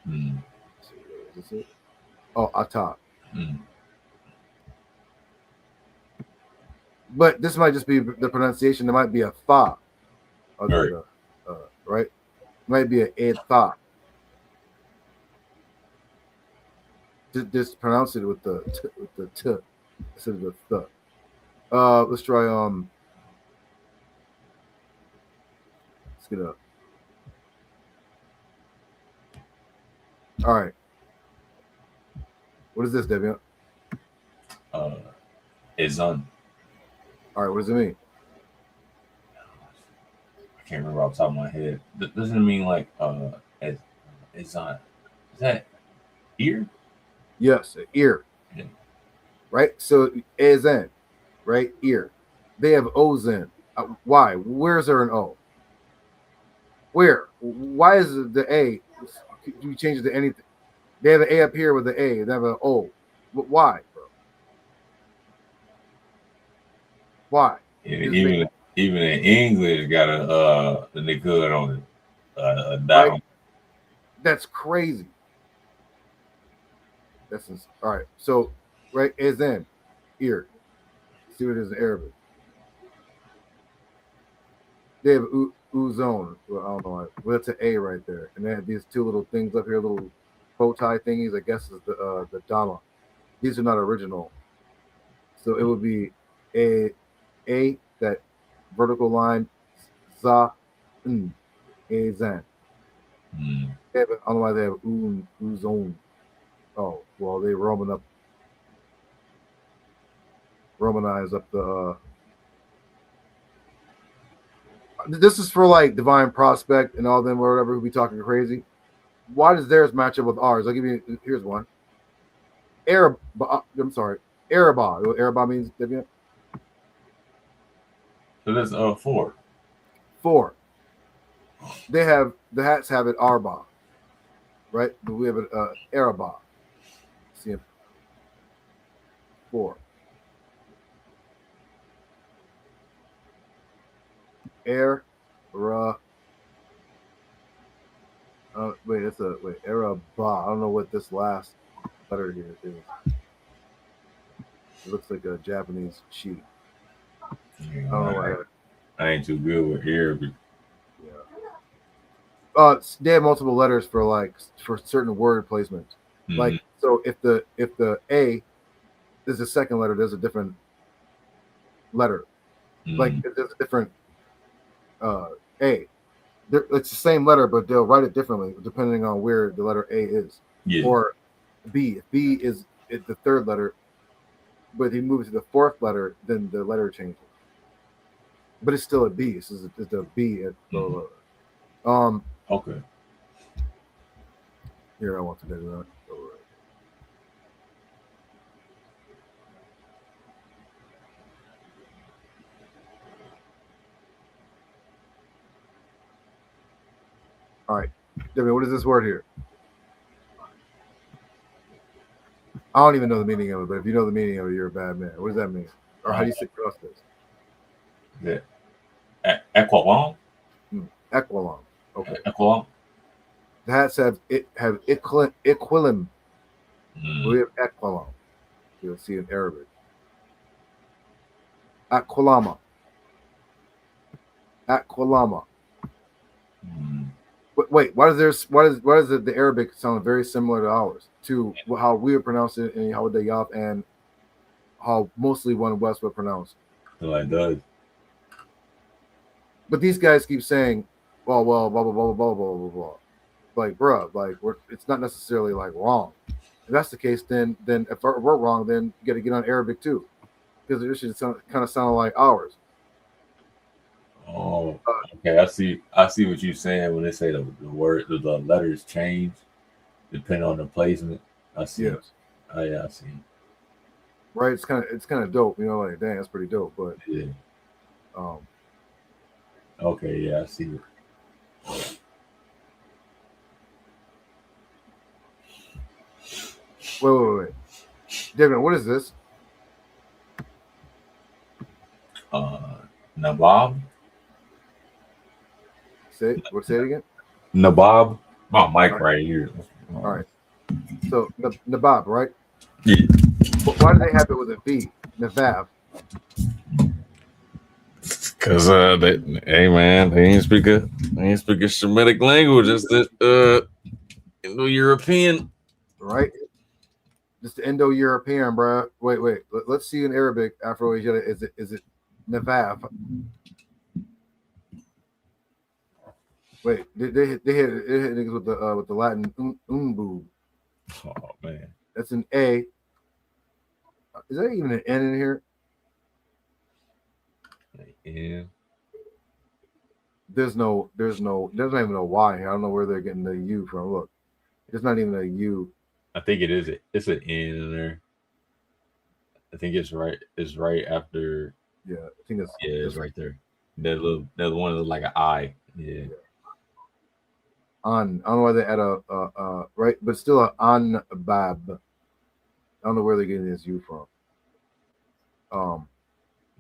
Is this it? Oh, ata. But this might just be the pronunciation. There might be a tha. Right. Right? It might be a tha. just pronounce it with the t instead of the th. Let's try let's get up. All right. What is this, Deviant? Izan. All right, what does it mean? I can't remember off the top of my head. Doesn't it mean like Izan? Is that ear? Yes, ear. Yeah. Right? So is in, right? Ear. They have O's in. Why? Where's there an O? Where? Why is the A? You change it to anything? They have an A up here with the A. They have an O. Why, bro? Why? Even in English, got the nikud on it. Right? Down. That's crazy. That's all right. So, right, is in ear. See what it is in Arabic. They have uzone. Well, I don't know. Well, that's an A right there, and they have these two little things up here, little bow tie thingies. I guess is the dama. These are not original, so it would be a that vertical line za a zan. They have, I don't know why they have uzone. Oh well, they romanize up the. This is for like Divine Prospect and all them or whatever who be talking crazy. Why does theirs match up with ours? I'll give you. Here's one. Arab. I'm sorry. Arabah. You know what Arabah means, Deviant? So that's 4. 4. They have the hats have it Arba, right? But we have it Arabah. See it. 4. Air, wait, it's a wait. Arabah. I don't know what this last letter here is. It looks like a Japanese sheet. Yeah, I don't know why. I ain't too good with Arabic. Yeah. They have multiple letters for certain word placements. Mm-hmm. Like so, if the A is the second letter, there's a different letter. Mm-hmm. Like if there's a different A. It's the same letter, but they'll write it differently depending on where the letter A is. Yeah. Or B. If B is the third letter, but if you move it to the fourth letter, then the letter changes. But it's still a B. It's a B at the Okay. Here, I want to do that. All right, David, what is this word here? I don't even know the meaning of it, but if you know the meaning of it, you're a bad man. What does that mean? Or how do you say cross this? Yeah. Equilon? Equilon. Okay. Equilon? The hats have equilim. We have equilon. You'll see in Arabic. Aquilama. Wait, why does the Arabic sound very similar to ours? To how we would pronounce it in Yahawadayath and how mostly One West would pronounce it. It does. But these guys keep saying, well, blah blah blah blah blah blah blah blah. Like, bruh, like it's not necessarily like wrong. If that's the case, then if we're wrong, then you got to get on Arabic too, because it should kind of sound like ours. Oh, okay. I see what you're saying when they say the letters change depending on the placement. I see. Yes. Yeah, I see. Right. It's kind of dope. You know, like dang, that's pretty dope. But yeah. Okay. Yeah, I see it. Wait. David, what is this? Nabab. Say it again. Nabab. My mic right here. All right. So Nabab, right? Yeah. Why do they have it with a B? Nabab. Cause hey man, they ain't speak a Shemitic language. It's the Indo-European. Right. Just the Indo-European, bro. Wait. Let's see in Arabic. Afro-Asian. Is it Navav? Wait, they hit niggas with the Latin umbu. Oh man, That's an A. Is there even an N in here? yeah. There's not even a Y here. I don't know where they're getting the U from. Look, it's not even a U. I think it is. It's an N in there. I think it's right. It's right after. Yeah, I think it's It's right there. That one is like an I. Yeah. on. I don't know why they add a right, but still a on bab. I don't know where they're getting this U from.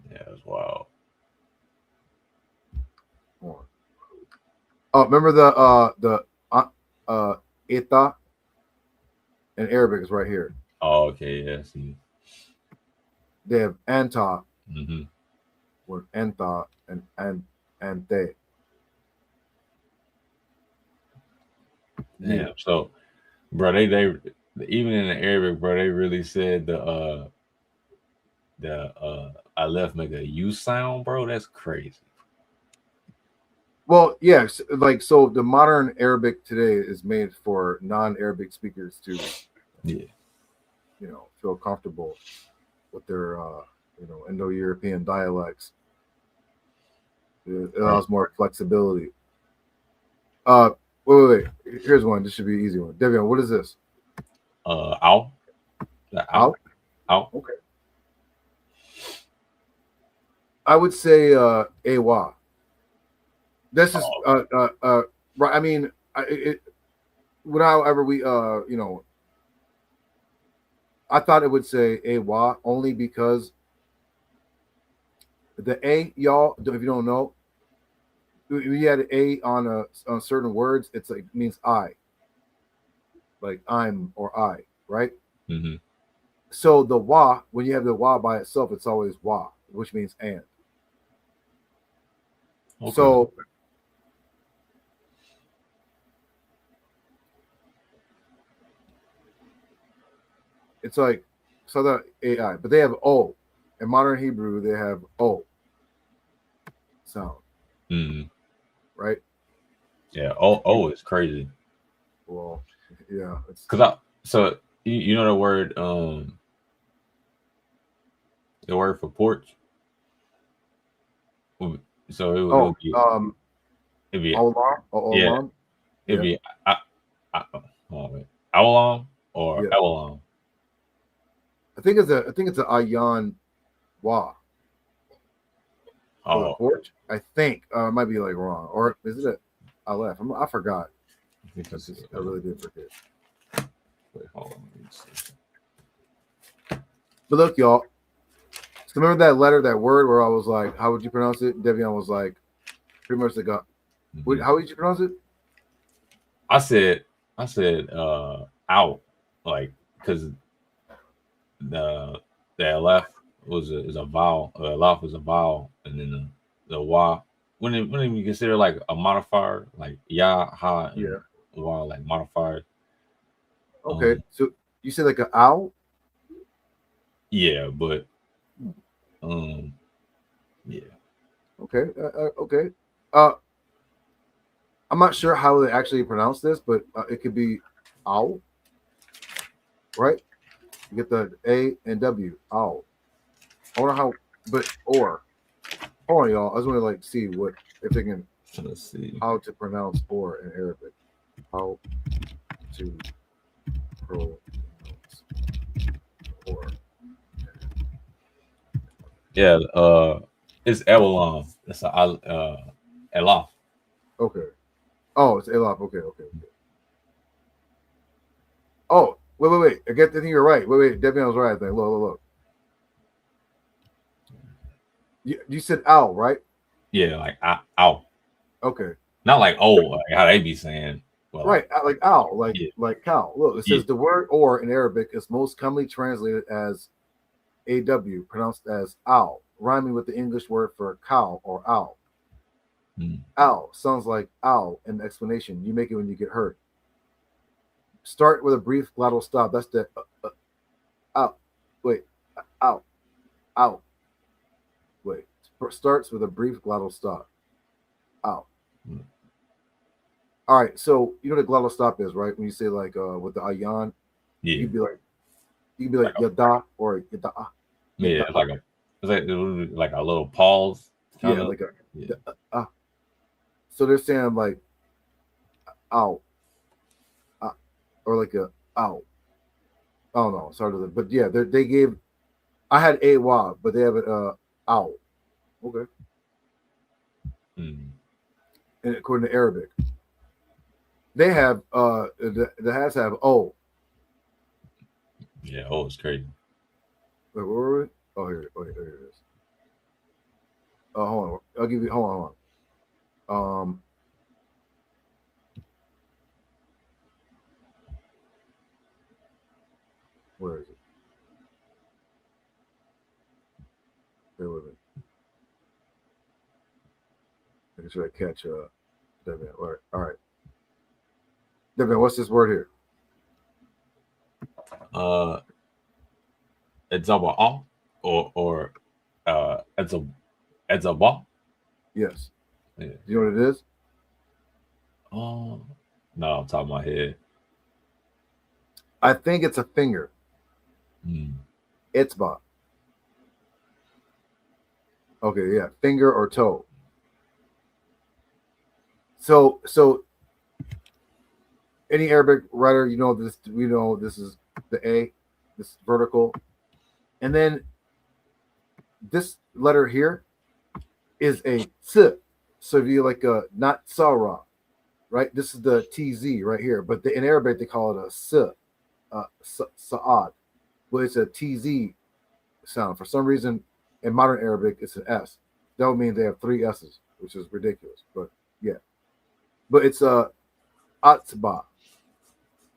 Yeah, that's wild. Oh, remember the ita in Arabic is right here. Oh, okay. Yeah. See. They have anta Mm-hmm. or anta and ante. Yeah. So, bro, they even in the Arabic, bro, they really said the I left make a U sound, bro. That's crazy. Well, yes, like so the modern Arabic today is made for non-Arabic speakers to feel comfortable with their Indo-European dialects. It allows more flexibility. Wait. Here's one. This should be an easy one. Devian, what is this? Ow. Ow. Ow. Okay. I would say AWA. This is right. I mean, whenever we I thought it would say AWA only because the A, y'all, if you don't know, we had an A on certain words, it's like means I, like I'm or I, right? Mm-hmm. So the wa, when you have the wa by itself, it's always wa, which means and. Okay. So it's like the AI, but they have O. In modern Hebrew, they have O sound. Mm-hmm. Right? Yeah. Oh, it's crazy. Well, yeah. So you know the word for porch. So it'd be Olam. It'd be Awalam or Awalam. I think it's a Ayan Wa. For the porch, I think it might be like wrong, or is it a Aleph? I forgot. I really did forget. Wait, hold on. But look, y'all. So remember that letter, that word, where I was like, "How would you pronounce it?" Devian was like, pretty much like, mm-hmm. How would you pronounce it? I said, out, like because the Aleph is a vowel. Aleph is a vowel, and then the wa. When you consider like a modifier, like ya, ha, and wa, like modifiers. Okay, so you said like an owl. Yeah, but yeah. Okay. Okay. I'm not sure how they actually pronounce this, but it could be owl, right? You get the A and W, owl. I wonder how, or hold on, y'all. I just want to like see what if they can. Let's see how to pronounce or in Arabic. How to pronounce or. Yeah, it's Ewalam. It's Elaf. Okay. Oh, it's Elaf. Okay. Oh, wait. I think you're right. Wait. Devian was right, I think. Look. You said owl, right? Yeah, like owl. Okay. Not like like how they be saying. Well, right, like owl, like cow. Look, it says the word "or" in Arabic is most commonly translated as "aw," pronounced as "owl," rhyming with the English word for cow or owl. Owl sounds like owl in the explanation. You make it when you get hurt. Start with a brief glottal stop. That's the Wait, out, out. Wait, starts with a brief glottal stop. Out. Hmm. All right, so you know what a glottal stop is, right? When you say like with the ayan, Yeah, you can be like like yada or yada, yeah, yada. it's like a little pause, kind Yeah, of. like a Yeah. so they're saying like out, or like a out. I don't know. Sorry, but yeah, they gave. I had a wa, but they have it out. Okay, Mm. and according to Arabic, they have the has have o. Yeah. Oh, it's crazy. Wait, where were we? Oh here, here it is. Oh, hold on. I'll give you. Hold on. Where is it? Bear with me. Making sure I catch Devin. All right. Devin, what's this word here? Uh, it's about all it's a ball. Yes. Yeah. Do you know what it is? Oh, no, on top of my head. I think it's a finger. Mm. Itzba. Okay, yeah, finger or toe. So any Arabic writer, you know this. We know this is the A, this vertical, and then this letter here is a t. So if you like a not sarah, right? This is the tz right here, but in Arabic they call it a s, saad, but it's a tz sound. For some reason, in modern Arabic, it's an s. That would mean they have three s's, which is ridiculous. But yeah, but it's a atzba,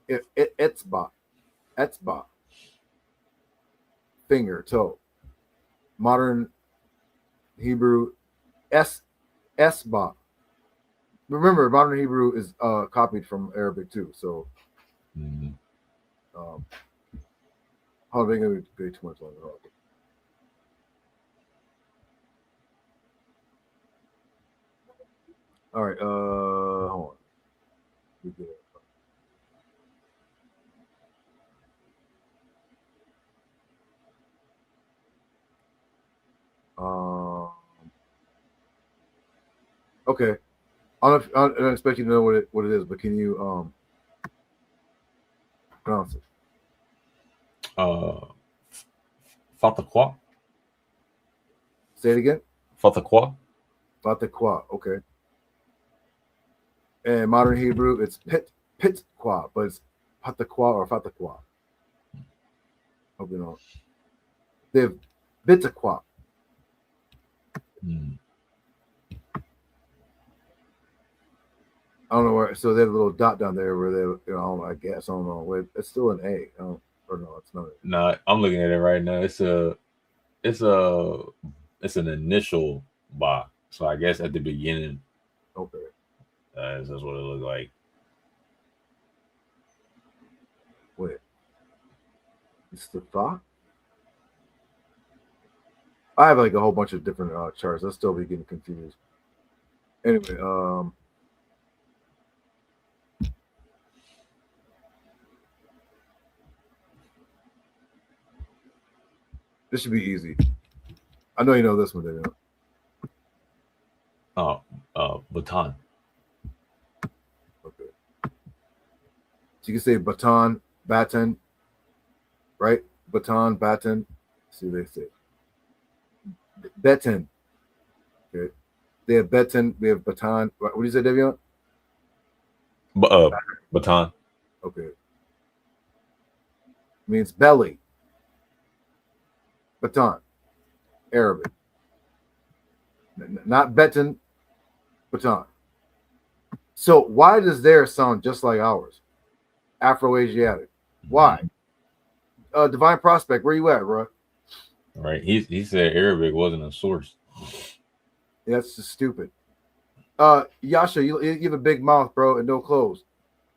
etzba, etzba, finger, toe. Modern Hebrew, s esba. Remember, modern Hebrew is copied from Arabic too. So, Mm. um, how are they going to be too much longer? All right. Hold on. Um, okay. I don't expect you to know what it is, but can you pronounce it? Uh, Fataqua, Say it again. Fataqua. Fatakwa. Okay. And modern Hebrew, it's pit kwa, but it's patakwa or fatakwa. Hope you know. They have bitakwa. Mm. I don't know where. So they have a little dot down there where they, I guess I don't know. Wait, it's still an A. Or no, it's not. No, I'm looking at it right now. It's a, it's an initial bar. So I guess at the beginning, Okay. that's what it looks like. Wait, it's the thought. I have like a whole bunch of different charts. I'll still be getting confused. Anyway, this should be easy. I know you know this one, Daniel. Oh, baton. Okay. So you can say baton, right? Baton, baton. See what they say. Beton. Okay. They have beton. We have baton. What do you say, Devion? Baton. Okay. Means belly. Baton. Arabic. Not beton. Baton. So why does theirs sound just like ours? Afro-Asiatic. Why? Divine Prospect, where you at, bro? Right. He said Arabic wasn't a source. That's just stupid. Yasha, you have a big mouth, bro, and no clothes.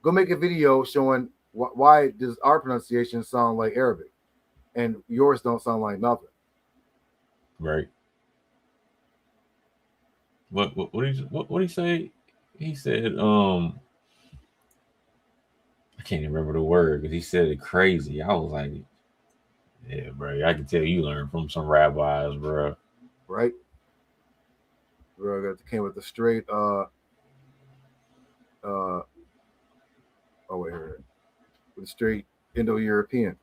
Go make a video showing why does our pronunciation sound like Arabic? and yours don't sound like nothing. Right. What did he say? He said, I can't even remember the word because he said it crazy. I was like, yeah, bro, I can tell you learned from some rabbis, bro. Right? Bro, came with the straight oh wait here. With straight Indo-European.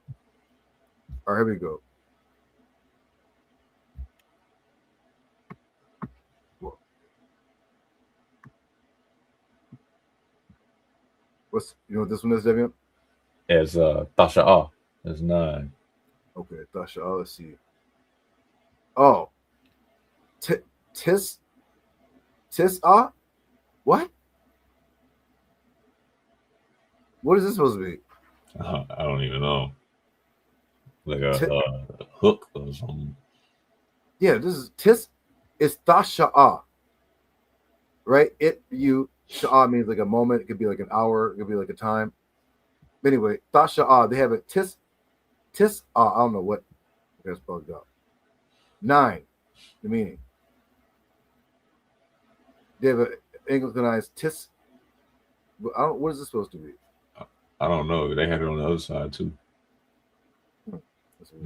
All right, here we go. What's what this one is, Devian? As Tasha as 9. Okay, Tasha. Oh, let's see. Oh, tis what? What is this supposed to be? I don't even know. Like a hook or something. Yeah, this is tis. It's Tasha, right? Sha'ah means like a moment. It could be like an hour. It could be like a time. But anyway, Tasha, they have it tis. I don't know what that's bugged up. 9, the meaning. They have an Anglicized tis. What is this supposed to be? I don't know. They had it on the other side too. I'm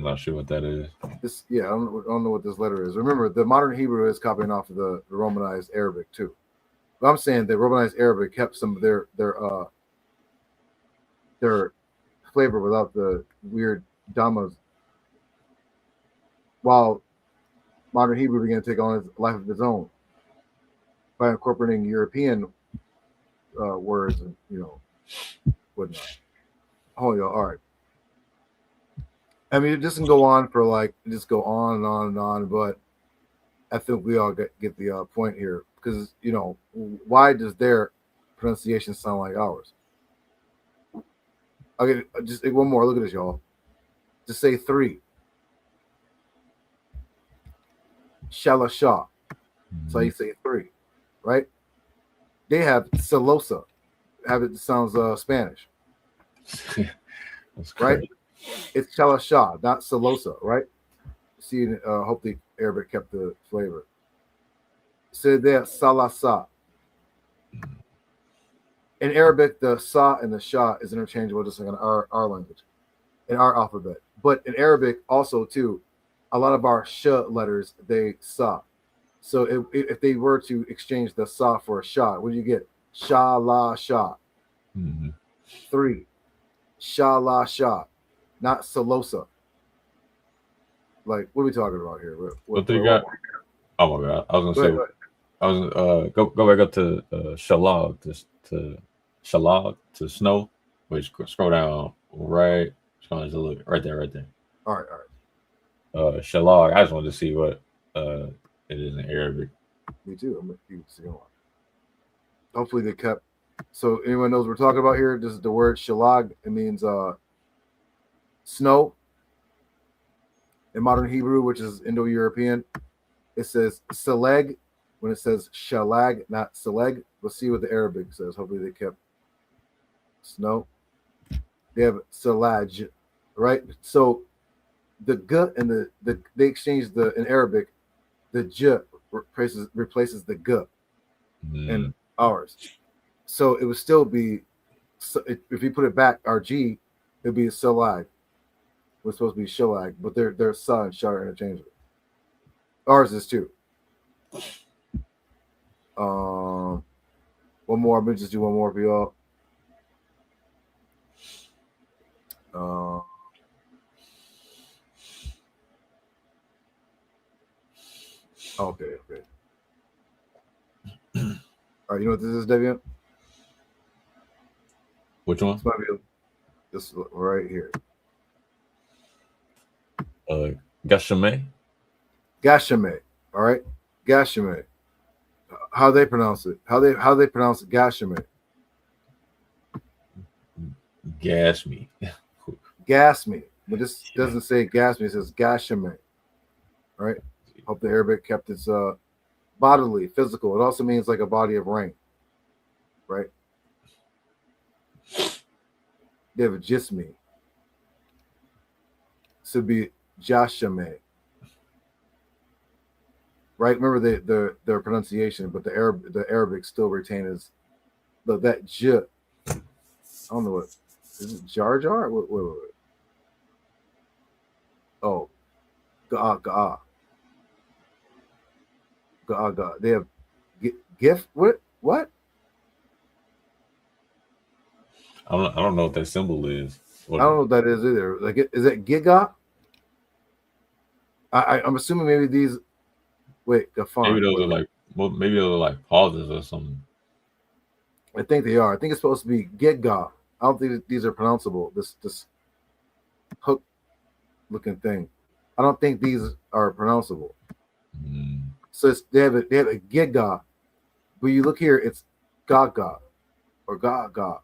not sure what that is. I don't know what this letter is. Remember, the modern Hebrew is copying off of the Romanized Arabic too. But I'm saying that Romanized Arabic kept some of their flavor without the weird dhammas, while modern Hebrew began to take on its life of its own by incorporating European words and whatnot. Oh yeah, all right. I mean, this can go on for just go on and on and on, but I think we all get the point here because why does their pronunciation sound like ours? Okay, just one more. Look at this, y'all. Just say 3. Shalasha. That's how you say 3, right? They have celosa. It sounds Spanish. That's right? crazy. It's shalasha, not celosa, right? See, hope the Arabic kept the flavor. So there, salasa. In Arabic, the sa and the sha is interchangeable, just like in our language, in our alphabet. But in Arabic, also too, a lot of our sh letters they sa. So if they were to exchange the sa for a sha, what do you get? Sha la sha. 3. Sha la sha, not celosa. Like, what are we talking about here? What they got? Oh my god! I was gonna say. I was go back up to Shalag to Shalag to snow. Which scroll down right. Just look right there, right there. All right. Shalag. I just wanted to see what it is in Arabic. Me too. I'm gonna keep seeing. Hopefully they kept. So anyone knows what we're talking about here? This is the word shalag. It means snow. In modern Hebrew, which is Indo-European, it says seleg when it says shalag, not seleg. Let's see what the Arabic says. Hopefully they kept snow. They have salaj, right? So the g and the they exchange in Arabic, the j replaces the g in ours. So it would still be, if you put it back, our G, it would be salag. We're supposed to be shalag, but their sa and sha are interchangeable. Ours is too. One more. I'm gonna just do one more for y'all. Okay. All right, you know what this is, Devian? Which one? This might be this right here. Gashame. Gashame. All right, Gashame. How they pronounce it? How they pronounce it? Gashame. Gas me. Gas me. But this doesn't say gas me. It says Gashame. All right. Hope the Arabic kept its bodily, physical. It also means like a body of rain. Right. They have a jismi. should be Jashame. Right? Remember their pronunciation, but the Arabic still retains that j. I don't know what is it. Jar jar. Wait. Oh, ga ga ga ga. They have gift. What? I don't know what that symbol is. I don't know what that is either. Like, is it giga? I'm assuming maybe these. Wait, Maybe Gafan. those are like, well, maybe those are like pauses or something. I think they are. I think it's supposed to be giga. I don't think these are pronounceable. This hook looking thing. I don't think these are pronounceable. Mm. So they have a giga, but you look here, it's gaga or gaga,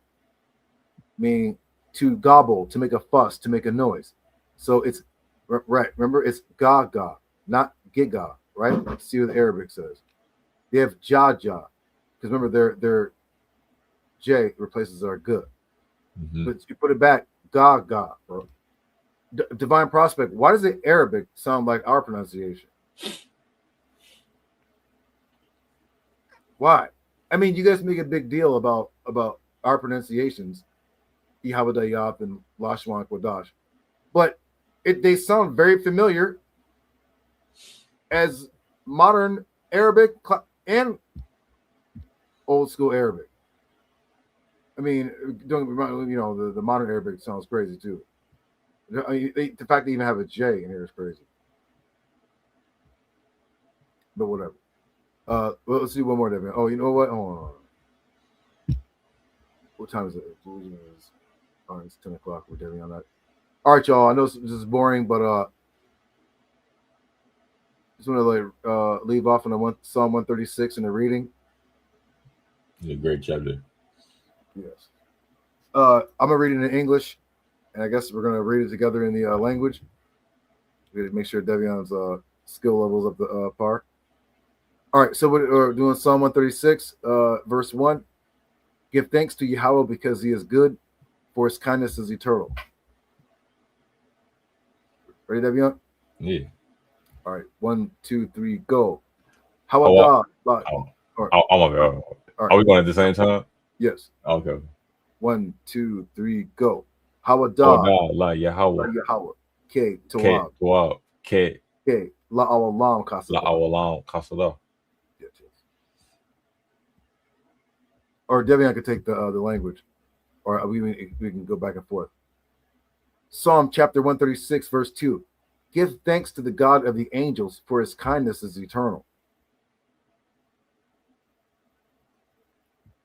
meaning to gobble, to make a fuss, to make a noise. So it's right. Remember, it's gaga, not giga. Right? Let's see what the Arabic says. They have jaja, because remember their J replaces our g. Mm-hmm. But you put it back, gaga, bro. Divine prospect. Why does the Arabic sound like our pronunciation? Why? I mean, you guys make a big deal about our pronunciations, Yahawadayath and Lashwan Kwadash, but they sound very familiar as modern Arabic and old school Arabic. I mean, the modern Arabic sounds crazy too. The fact they even have a J in here is crazy. But whatever. Well, let's see one more, Devin. Oh, you know what? Hold on. What time is it? Oh, it's 10 o'clock. We're Devin on that. All right, y'all. I know this is boring, but just want to leave off on Psalm 136 in the reading. Yeah, great chapter. Yes. I'm gonna read it in English, and I guess we're gonna read it together in the language. We gotta make sure Devion's skill levels up the par. All right, so we're doing Psalm 136, verse 1. Give thanks to Yahweh because he is good, for his kindness is eternal. Ready, Devion? Yeah. All right, 1, 2, 3, go. Hawadah. Are we going at the same time? Yes. Okay. 1, 2, 3, go. Hawadah. La Yahweh. K. Tawab. K. La awalam kasada. La awalam kasada. Yes. Or Devion could take the language, or we can go back and forth. Psalm chapter 136, verse 2. Give thanks to the God of the angels, for his kindness is eternal.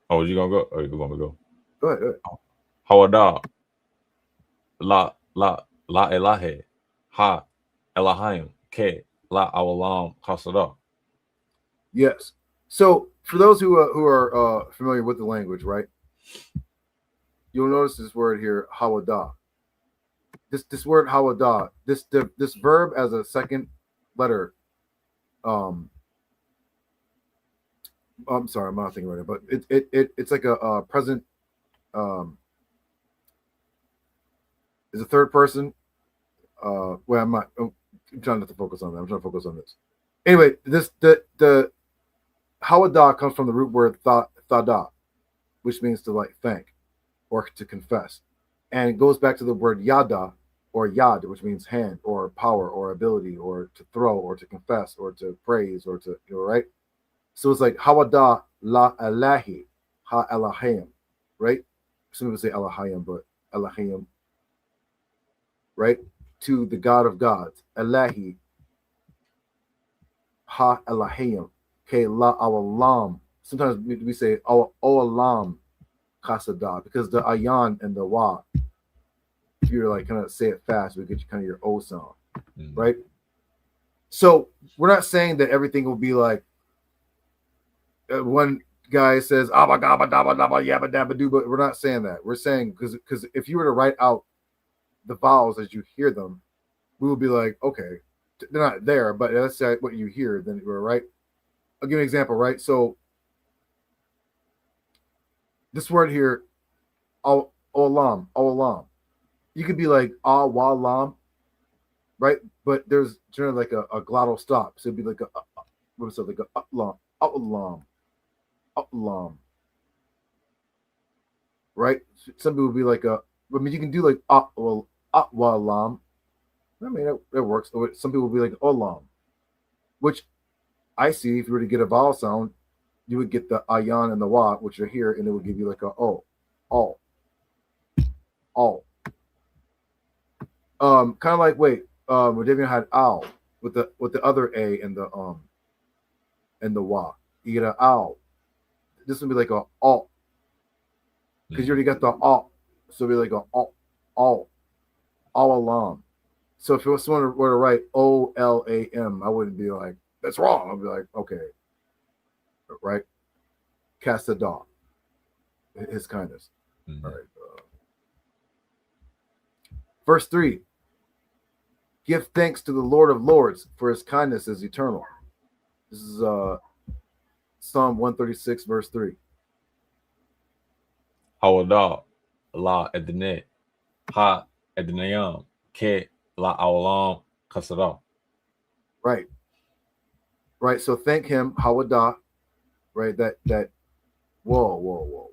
Oh, you gonna go? Or you gonna go? Go ahead. Hawadah. La Elahe. Ha Elahim. K. La awalam kasada. Yes. So for those who are familiar with the language, right? You'll notice this word here, hawadah. This word hawadah, this verb as a second letter. I'm sorry, I'm not thinking right now, but it's like a present. Is a third person. Well, I'm trying not to focus on that. I'm trying to focus on this. Anyway, the hawadah comes from the root word thada, which means to like thank or to confess, and it goes back to the word yada or yad, which means hand or power or ability or to throw or to confess or to praise or to right. So it's like hawadah la Elahi ha Elahim, right? Some people say Elahim, but Elahim, right? To the God of gods, Elahi ha Elahim, ke la awalam. Sometimes we say o alam kasada because the ayan and the wa. If you're like kind of say it fast, we get you kind of your O sound, right? So we're not saying that everything will be like one guy says abba gabba dabba dabba yabba dabba do, but we're not saying that. We're saying because if you were to write out the vowels as you hear them, we will be like, okay, they're not there, but that's what you hear. Then we're right. I'll give you an example, right? So this word here, olam. You could be like awalam, right? But there's generally like a glottal stop. So it'd be like what is it, like a uplam, right? Some people would be like I mean, you can do like atwalam. I mean, that works. Some people will be like olam, which I see if you were to get a vowel sound, you would get the ayan and the wa, which are here, and it would give you like a o, all, all. Kind of like where David had owl with the other a and the wa. You get an owl. This would be like a all because you already got the all, so it'd be like a all along. So if someone were to write OLAM, I wouldn't be like that's wrong. I'd be like okay, right? Cast a dog, his kindness. All right. Verse 3. Give thanks to the Lord of Lords, for his kindness is eternal. This is Psalm 136, verse 3. Hawada la edne ha ednayam ke la awalam kasara. Right. Right. So thank him, Hawada. Right. That. Whoa.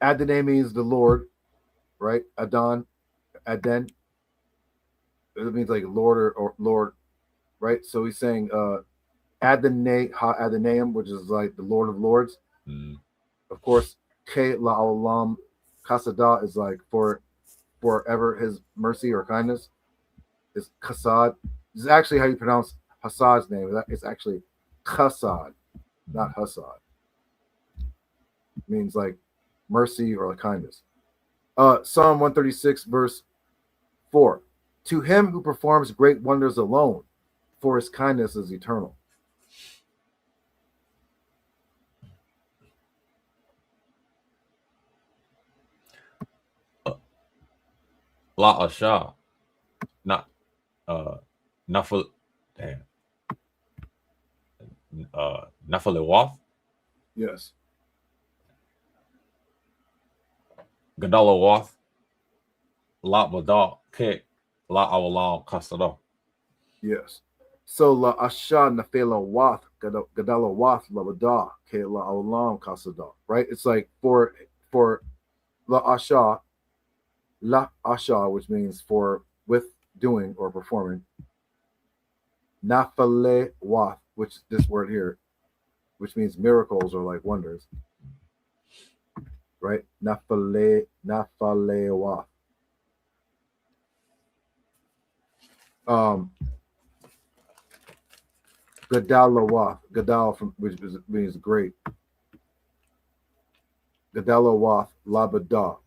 Adonai means the Lord, right? Aden. It means like Lord or Lord, right? So he's saying Adonai ha Adonaium, which is like the Lord of Lords. Of course, Ke la olam kasada is like forever his mercy or kindness is kasad. This is actually how you pronounce Hasad's name. It's actually kasad, not Hasad. It means like mercy or like kindness. Psalm 136, verse 4. To him who performs great wonders alone, for his kindness is eternal. La Asha, not Nafal, damn, Nafalewath, Yes. Gadalawath, La Mada, Ke, La Awalam Kasara. Yes. So la asha nafela wath gadala wath lavada ke la olam kasada. Right? It's like for la asha, which means for with doing or performing. Nafale wath, which this word here, which means miracles or like wonders. Right? Nafale wath. Gadalawath, Gadal from which means great. Gadalawath, Labada.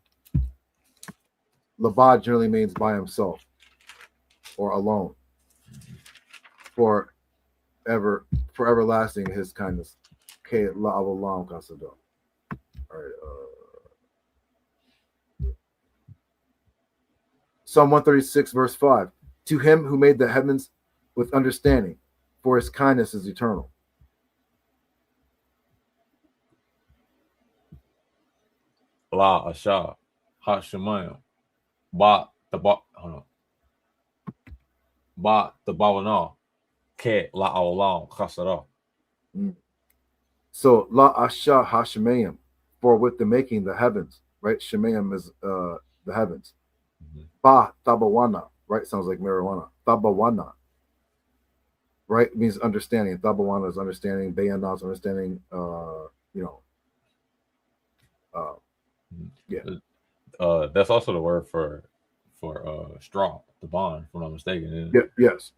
Labad generally means by himself or alone. For everlasting his kindness. K la avalam kasado. All right. Psalm 136, verse 5. To him who made the heavens with understanding, for his kindness is eternal. La Asha, Ha Shemayim, Ba the Bawana, Ke La Awalam Kasara. So la asha hashemayim, for with the making the heavens, right? Shemayim is the heavens. Ba tabawana, right? Sounds like marijuana. Tabawana, right? It means understanding. Tabawana is understanding. Bayana is understanding. Yeah. That's also the word for straw, the bond, if I'm not mistaken. Yeah. Yes.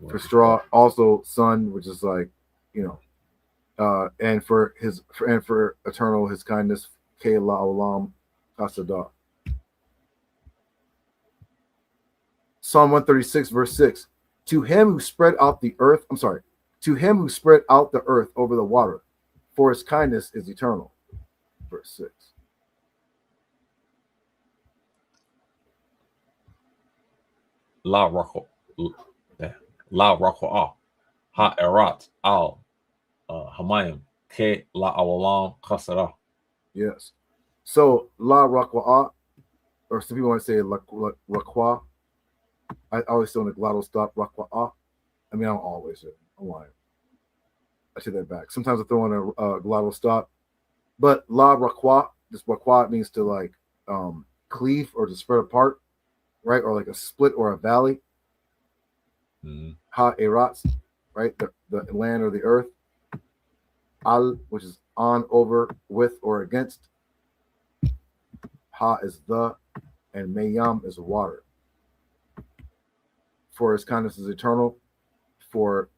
For straw, also sun, which is like, and for eternal his kindness. Ke la olam kasada. Psalm 136, verse 6. To him who spread out the earth, to him who spread out the earth over the water, for his kindness is eternal. Verse 6. La Raqqa, Ha Erat Al Hamayim, Ke La Awalam Kasara. Yes. So La Raqqa, or some people want to say Laqua. I always say on the glottal stop, Laqua. I mean, I don't always. I'm lying. I take that back. Sometimes I throw in a glottal stop, but La Raqua, this Raqua means to like cleave or to spread apart, right? Or like a split or a valley. Mm-hmm. Ha Eratz, right? The land or the earth. Al, which is on, over, with, or against. Ha is the, and Mayam is water. For his kindness is eternal. For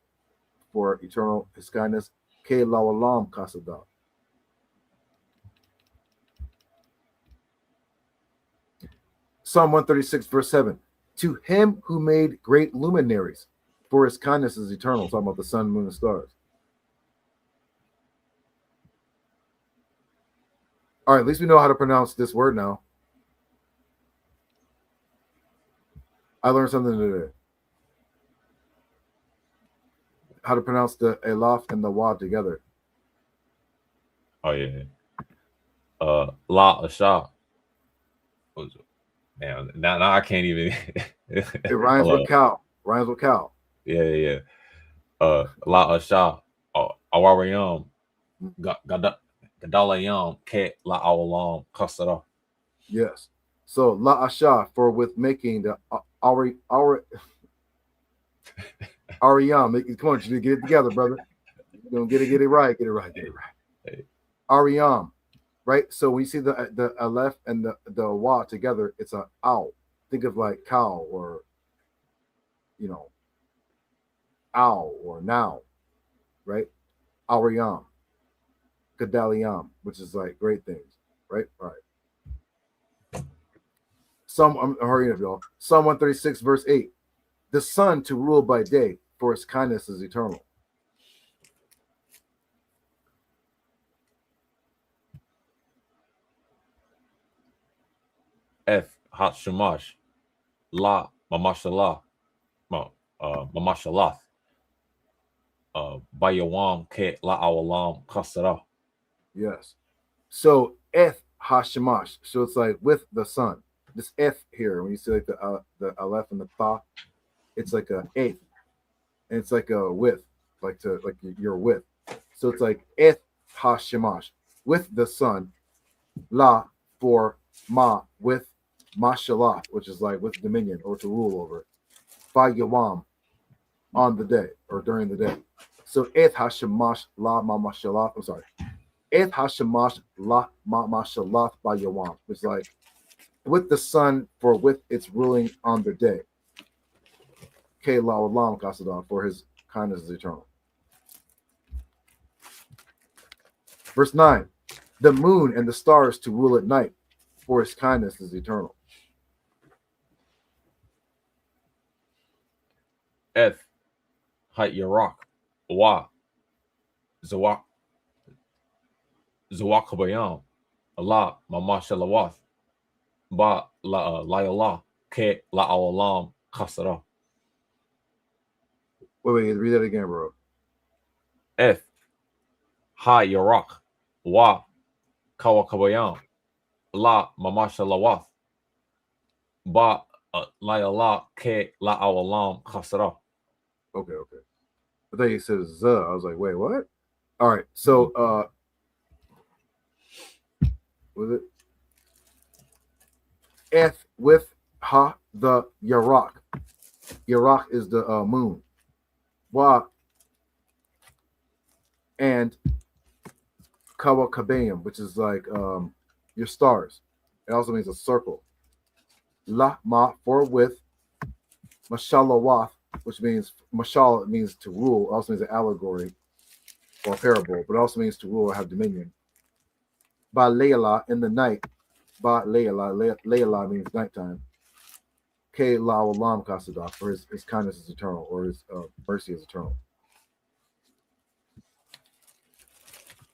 eternal his kindness. Ke lawalam kasada. Psalm 136, verse 7. To him who made great luminaries, for his kindness is eternal. Talking about the sun, moon, and stars. All right, at least we know how to pronounce this word now. I learned something today. How to pronounce the elaf and the wa together. Oh yeah. La Asha. Damn, now I can't even. It rhymes with cow. Rhymes with cow. Yeah. La Asha. Awarayam. Gadalayam. Ke la awalam. Kasara. Yes. So la asha for with making the Ariam. Come on, you get it together, brother. You're gonna get it right. Get it right. Ariam. Right? So when you see the aleph and the wa together, it's a ow. Think of like cow or ow or now, right? Ariam. Gadaliam, which is like great things, right? All right. I'm hurrying up, y'all. Psalm 136, verse 8. The sun to rule by day, for his kindness is eternal. F. Hat Shamash. La Mamashallah. Mamashalah. Bayawam. Ke la awalam. Kasara. Yes. So eth hashamash. So it's like with the sun. This eth here, when you see like the aleph and the tha, it's like a eighth, and it's like a with, like you're with. So it's like eth hashamash, with the sun. La for ma, with mashallah, which is like with dominion or to rule over. Fa yawam, on the day or during the day. So eth hashamash la ma mashallah. I'm sorry. Eth hashamash la ma mashallah by yawam. It's like with the sun for with its ruling on the day. K la olam kasadan, for his kindness is eternal. Verse 9. The moon and the stars to rule at night, for his kindness is eternal. F. Hat Yarak. Wa. Zawak. Zawakabayam. Allah. Mamashalawat. Ba la Allah. Ke la awalam. Kasara. Wait, read that again, bro. F. Ha Yarak. Wa. Kawakabayam. La Mamashalawat. Ba la Allah. Ke la awalam. Kasara. Okay. I thought you said Z. I was like, wait, what? All right. So was it F with ha the Yarak. Yarak is the moon. Wa and Kawakabayim, which is like your stars. It also means a circle. La ma for with Mashalawath, which means Mashal means to rule. It also means an allegory or a parable, but it also means to rule or have dominion. Ba Leila in the night. Ba Leila. Leila means nighttime. K la Olam Kasadah, for his kindness is eternal, or his mercy is eternal.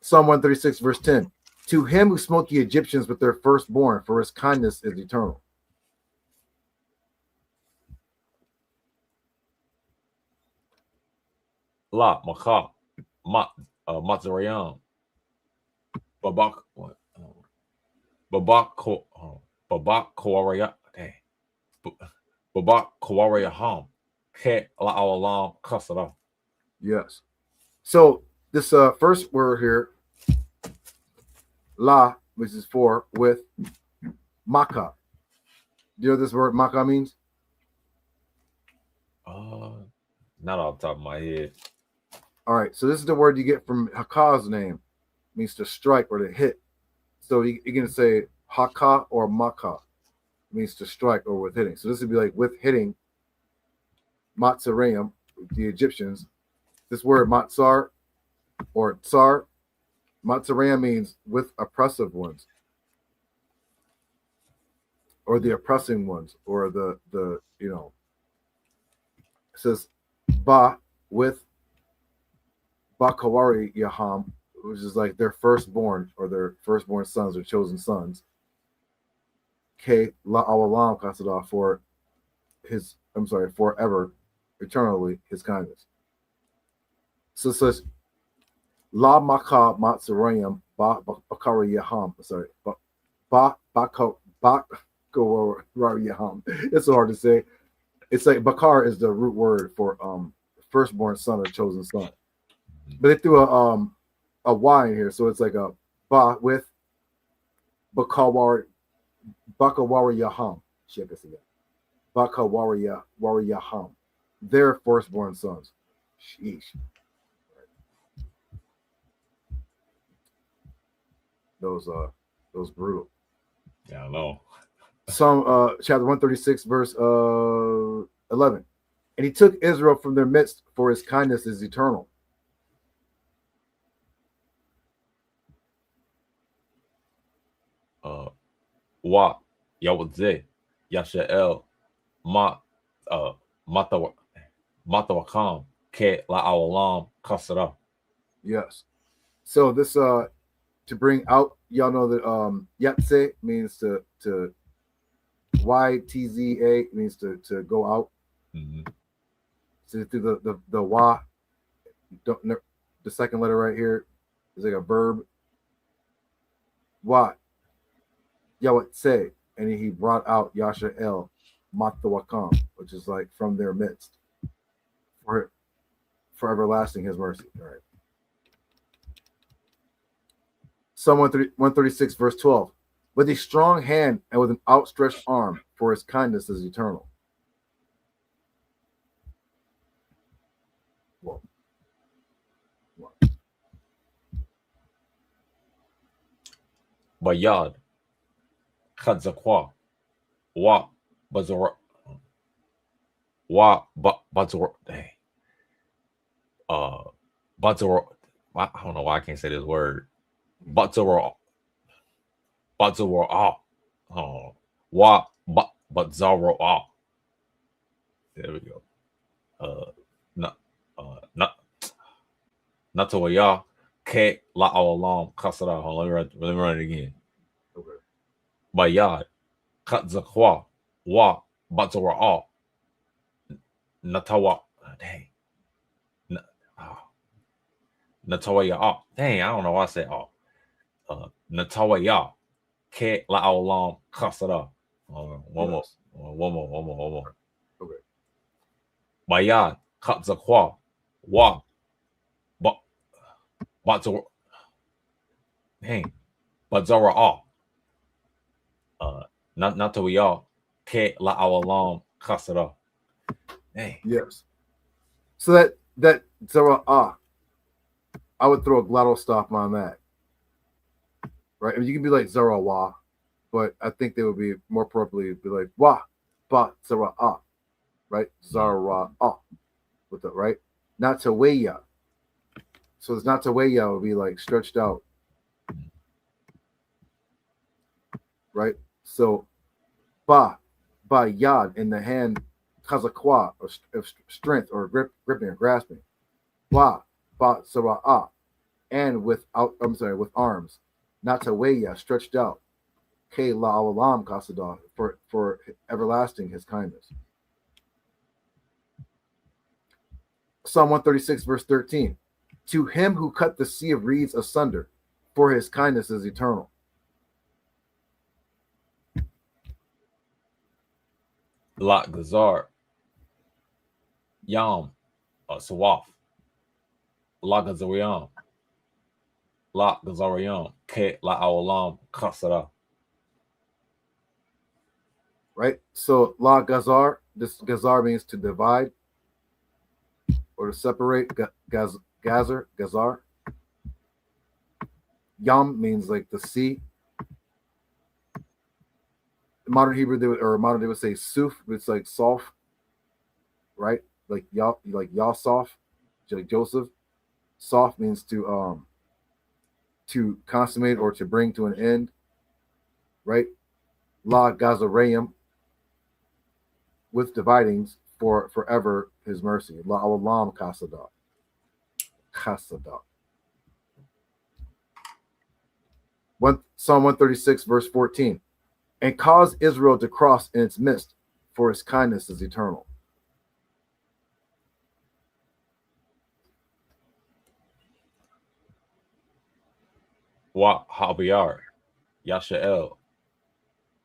Psalm 136, verse 10. To him who smote the Egyptians with their firstborn, for his kindness is eternal. La Macha. Matzarayam. Babak. Babak Kawaria. Dang. Babak Kawaria Ham. Ke la awalam kasara. Yes. So this first word here, la, which is for with maka. Do you know what this word maka means? Not off the top of my head. All right. So this is the word you get from Haka's name, means to strike or to hit. So you can say haka or maka, means to strike or with hitting. So this would be like with hitting, Matzareum, the Egyptians. This word matzar or tsar, Matzareum means with oppressive ones, or the oppressing ones, or the it says ba with Bakawari Yaham, which is like their firstborn or their firstborn sons or chosen sons. K la awalam kasada for his, I'm sorry, forever, eternally his kindness. So it says la maka matzarayam ba bakari yaham. Sorry, ba bako yaham. It's so hard to say. It's like bakar is the root word for firstborn son or chosen son. But they threw a Y in here, so it's like a ba with bakawari yaham. Shit, this again. Bakawari yaham. Their firstborn sons. Sheesh. Those brutal. Yeah, I know. Psalm chapter 136, verse 11. And he took Israel from their midst, for his kindness is eternal. Wa Yahawadayath Yasha'el Ma Matawakam Ke la awalam kasara. Yes. So this to bring out, y'all know that Yatse means to YTZA means to go out. Mm-hmm. So through the wa, the second letter right here is like a verb. Wa Yawatse, and he brought out Yasha El Matawakam, which is like from their midst. For everlasting his mercy. All right. Psalm 136, verse 12. With a strong hand and with an outstretched arm, for his kindness is eternal. Whoa. Bayad Khadzakwa Wa Bazora Wa Bazor dang. Bazor, I don't know why I can't say this word. Bazor Wa Bazaro. There we go. Natawaya Ke la awalam kasara. Let me run it again. Okay. Bayad Katzakwa Wa Batzara Natawa. Dang. Natawaya. Dang, I don't know why I said Natawaya Ke la awalam kasara. One more. Okay. Bayad Katzakwa Wa Batzara. Dang. Batzara. Natawaya Ke la awalam kasara. Dang. Yes. So that Zara I would throw a glottal stop on that. Right? I mean, you can be like Zara wa, but I think they would be more appropriately be like wa ba Zara right? Zara with the right, not to weya. So it's not to weya would be like stretched out, right? So ba yad in the hand, kazakwa of strength or gripping or grasping. Wa ba Zara and with arms, not to weya stretched out. K la alam kasada for everlasting his kindness. Psalm 136, verse 13. To him who cut the sea of reeds asunder, for his kindness is eternal. La Gazar, Yam, Sawaf, La Gazariam, La Gazariam, Ke La Awalam, Kasara. Right? So La Gazar, this Gazar means to divide or to separate. Gazar. Yam means like the sea. In modern Hebrew, they would say suf, but it's like soft, right? Like Yasaf, like Joseph. Soft means to consummate or to bring to an end, right? La Gazarayim, with dividings for forever his mercy. La Awalam Kasada. Kasada. Psalm 136, verse 14. And cause Israel to cross in its midst, for his kindness is eternal. Wa Habiyar, Yashael,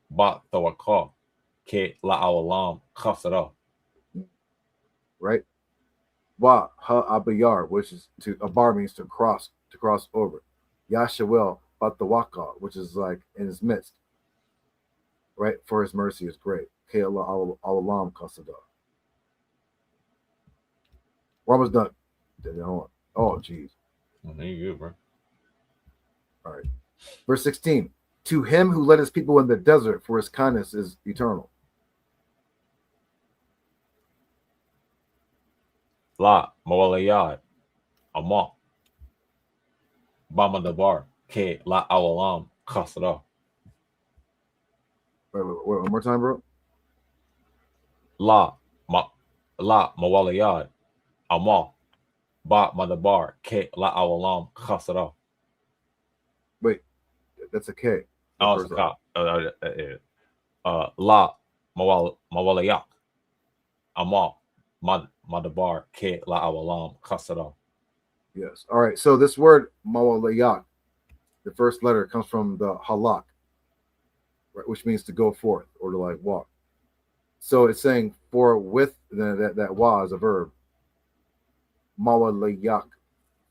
Ba Tawakal, Ke La Awalam, Kasara. Right? Wa ha abayar, which is to abar means to cross over. Yashawel batawaka, which is like in his midst. Right? For his mercy is great. Ke Allah alalam kasada. We're almost done. Oh, geez. There you go, bro. All right. Verse 16. To him who led his people in the desert, for his kindness is eternal. La Mawalayad, Amok, Bama Dabar, Ke La Awalam, Kasara. Wait, one more time, bro. La Mawalayad, Amok, Ba Madabar, Ke La Awalam, Kasara. Wait, that's a K. Oh, it's a Ka. La Mawalayak, Amok, Madabar, Ke La Awalam, Kasara. Yes. All right. So this word mawalayak, the first letter comes from the halak, right, which means to go forth or to like walk. So it's saying for with that wa is a verb. Mawalayak,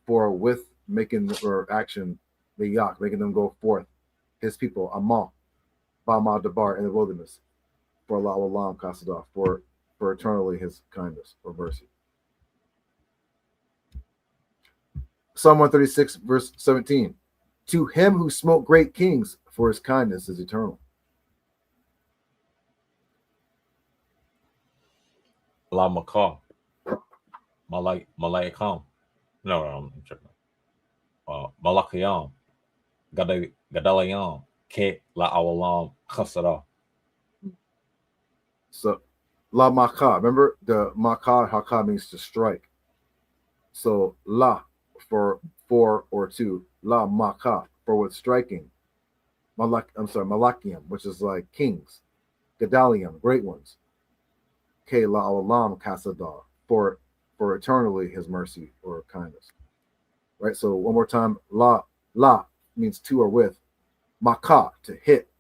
for with making or action the yak, making them go forth. His people, Amal, Bama Dabar in the wilderness, for Allah Alam Kasadah, for eternally his kindness or mercy. Psalm 136, verse 17. To him who smote great kings, for his kindness is eternal. La Makah, Malayakam. No, I'm checking. Malakayam, Gadalayam, Ke La Awalam, Kasara. So, La Makah, remember the Makah, Hakah means to strike. So, La for or to, La Makah for with striking. Malakiam, which is like kings. Gadalium, great ones. Ke La Awalam Kasada, for eternally his mercy or kindness. Right? So one more time, la means to or with. Makah, to hit.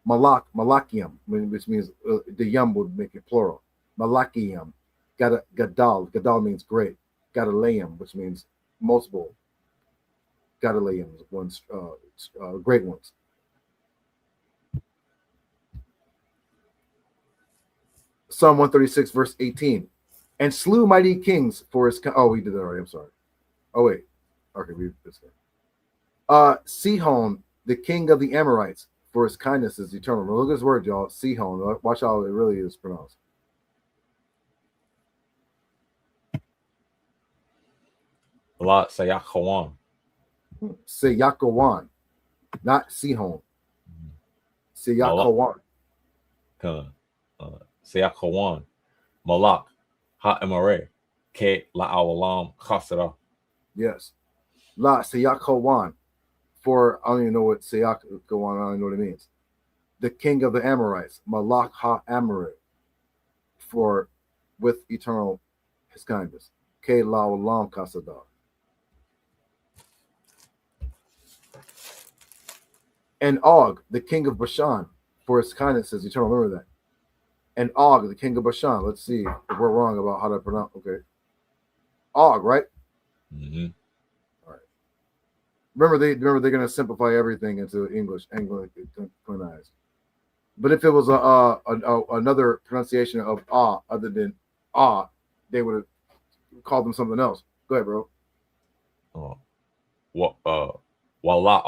Malakium, which means the yum would make it plural. Malakium. Gadal means great. Gadalayim, which means multiple. Gadalayim, ones, great ones. Psalm 136, verse 18. And slew mighty kings for his. Oh, we did that already. I'm sorry. Oh, wait. Okay, read this guy. Sihon, the king of the Amorites, for his kindness is eternal. Now look at this word, y'all. Sihon. Watch how it really is pronounced. La Sayakawan. Seyakawan, not Sihon. Seyakawan. Sayakawan. Malak. Ha Emare. Ke La Awalam, Kasara. Yes. La Seyakawan. For, I don't even know what Seyakawan, I don't know what it means. The king of the Amorites, Malak Ha Amorite, for with eternal his kindness. Ke La Awalam Kasada. And Og, the king of Bashan, for his kindness is eternal. Remember that. and Og, the king of Bashan. Let's see if we're wrong about how to pronounce. Okay, Og, right? Mm-hmm. All right. Remember they're going to simplify everything into English, Anglicized. But if it was another pronunciation of other than they would have called them something else. Go ahead, bro. What wala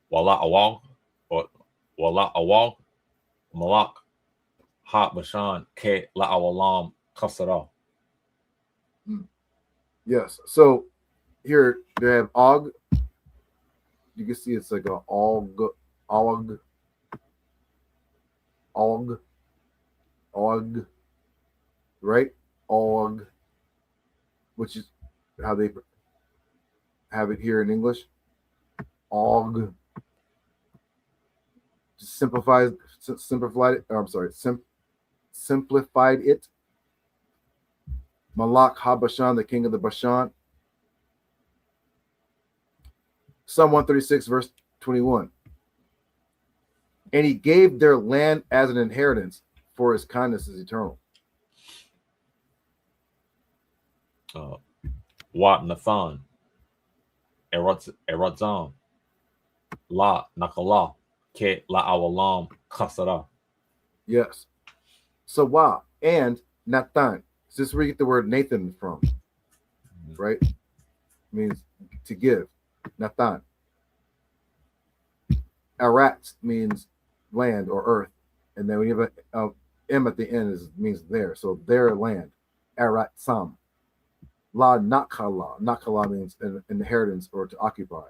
awal or wala awal malak ha bashan ke la awalam kasara. Yes. So here they have Og. You can see it's like a Og, right? Og, which is how they have it here in English. Og. Simplified it. I'm sorry, simplified it. Malak HaBashan, the king of the Bashan. Psalm 136, verse 21. And he gave their land as an inheritance, for his kindness is eternal. Wat Nathan, Eratzam, La Nakala, Ke La Awalam Kasara. Yes. So wow, and Nathan. So this is where you get the word Nathan from, right? It means to give. Nathan. Arat means land or earth, and then when you have a M at the end means there. So their land. Arat Sam. La Nakala. Nakala means an inheritance or to occupy.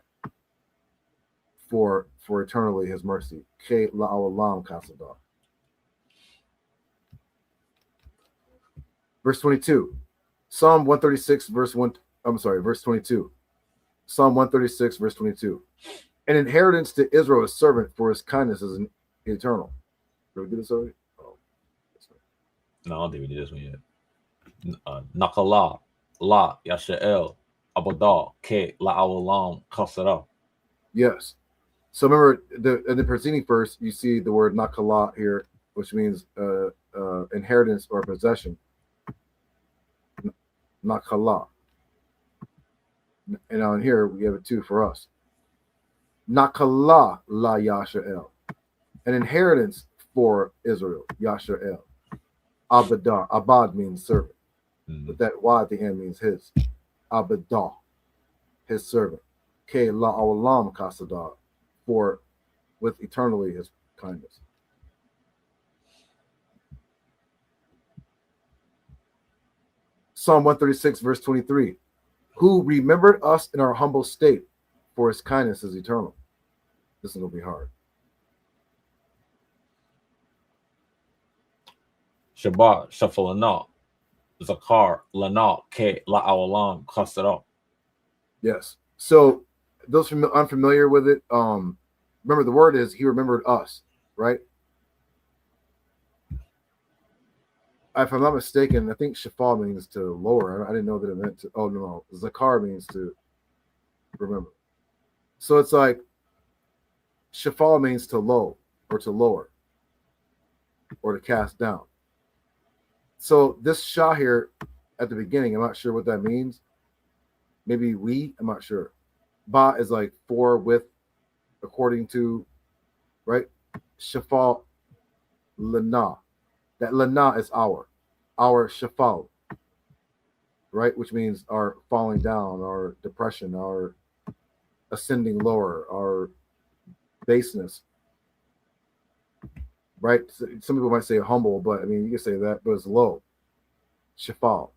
For eternally his mercy. Ke La Awalam Kasada. Verse 22. Psalm 136, verse 1. I'm sorry, verse 22. Psalm 136, verse 22. An inheritance to Israel, a servant, for his kindness is eternal. Did we get this already? Oh, no, I don't think we did this one yet. Nakala, La Yashael, Abada, Ke La Awalam Kasara. Yes. So remember, in the preceding verse, you see the word Nakala here, which means inheritance or possession. Nakala. And on here, we have it too for us. Nakala la Yashael. An inheritance for Israel, Yashael. Abadah. Abad means servant. But that Y at the end means his. Abadah. His servant. Ke la awalam kasadah. For with eternally his kindness. Psalm 136, verse 23. Who remembered us in our humble state, for his kindness is eternal. This is going to be hard. Shabbat Shafalana, Zakar Lana Ke La Awalam Kasara. Yes. So those unfamiliar with it, remember the word is he remembered us, right? If I'm not mistaken, I think shafal means to lower. I didn't know that it meant to. Oh no, zakar means to remember. So it's like shafal means to low or to lower or to cast down. So this shah here at the beginning, I'm not sure what that means. Maybe we, I'm not sure. Ba is like for, with, according to, right? Shafal lana. That lana is our shafal, right? Which means our falling down, our depression, our ascending lower, our baseness, right? Some people might say humble, but I mean, you can say that, but it's low. Shafal.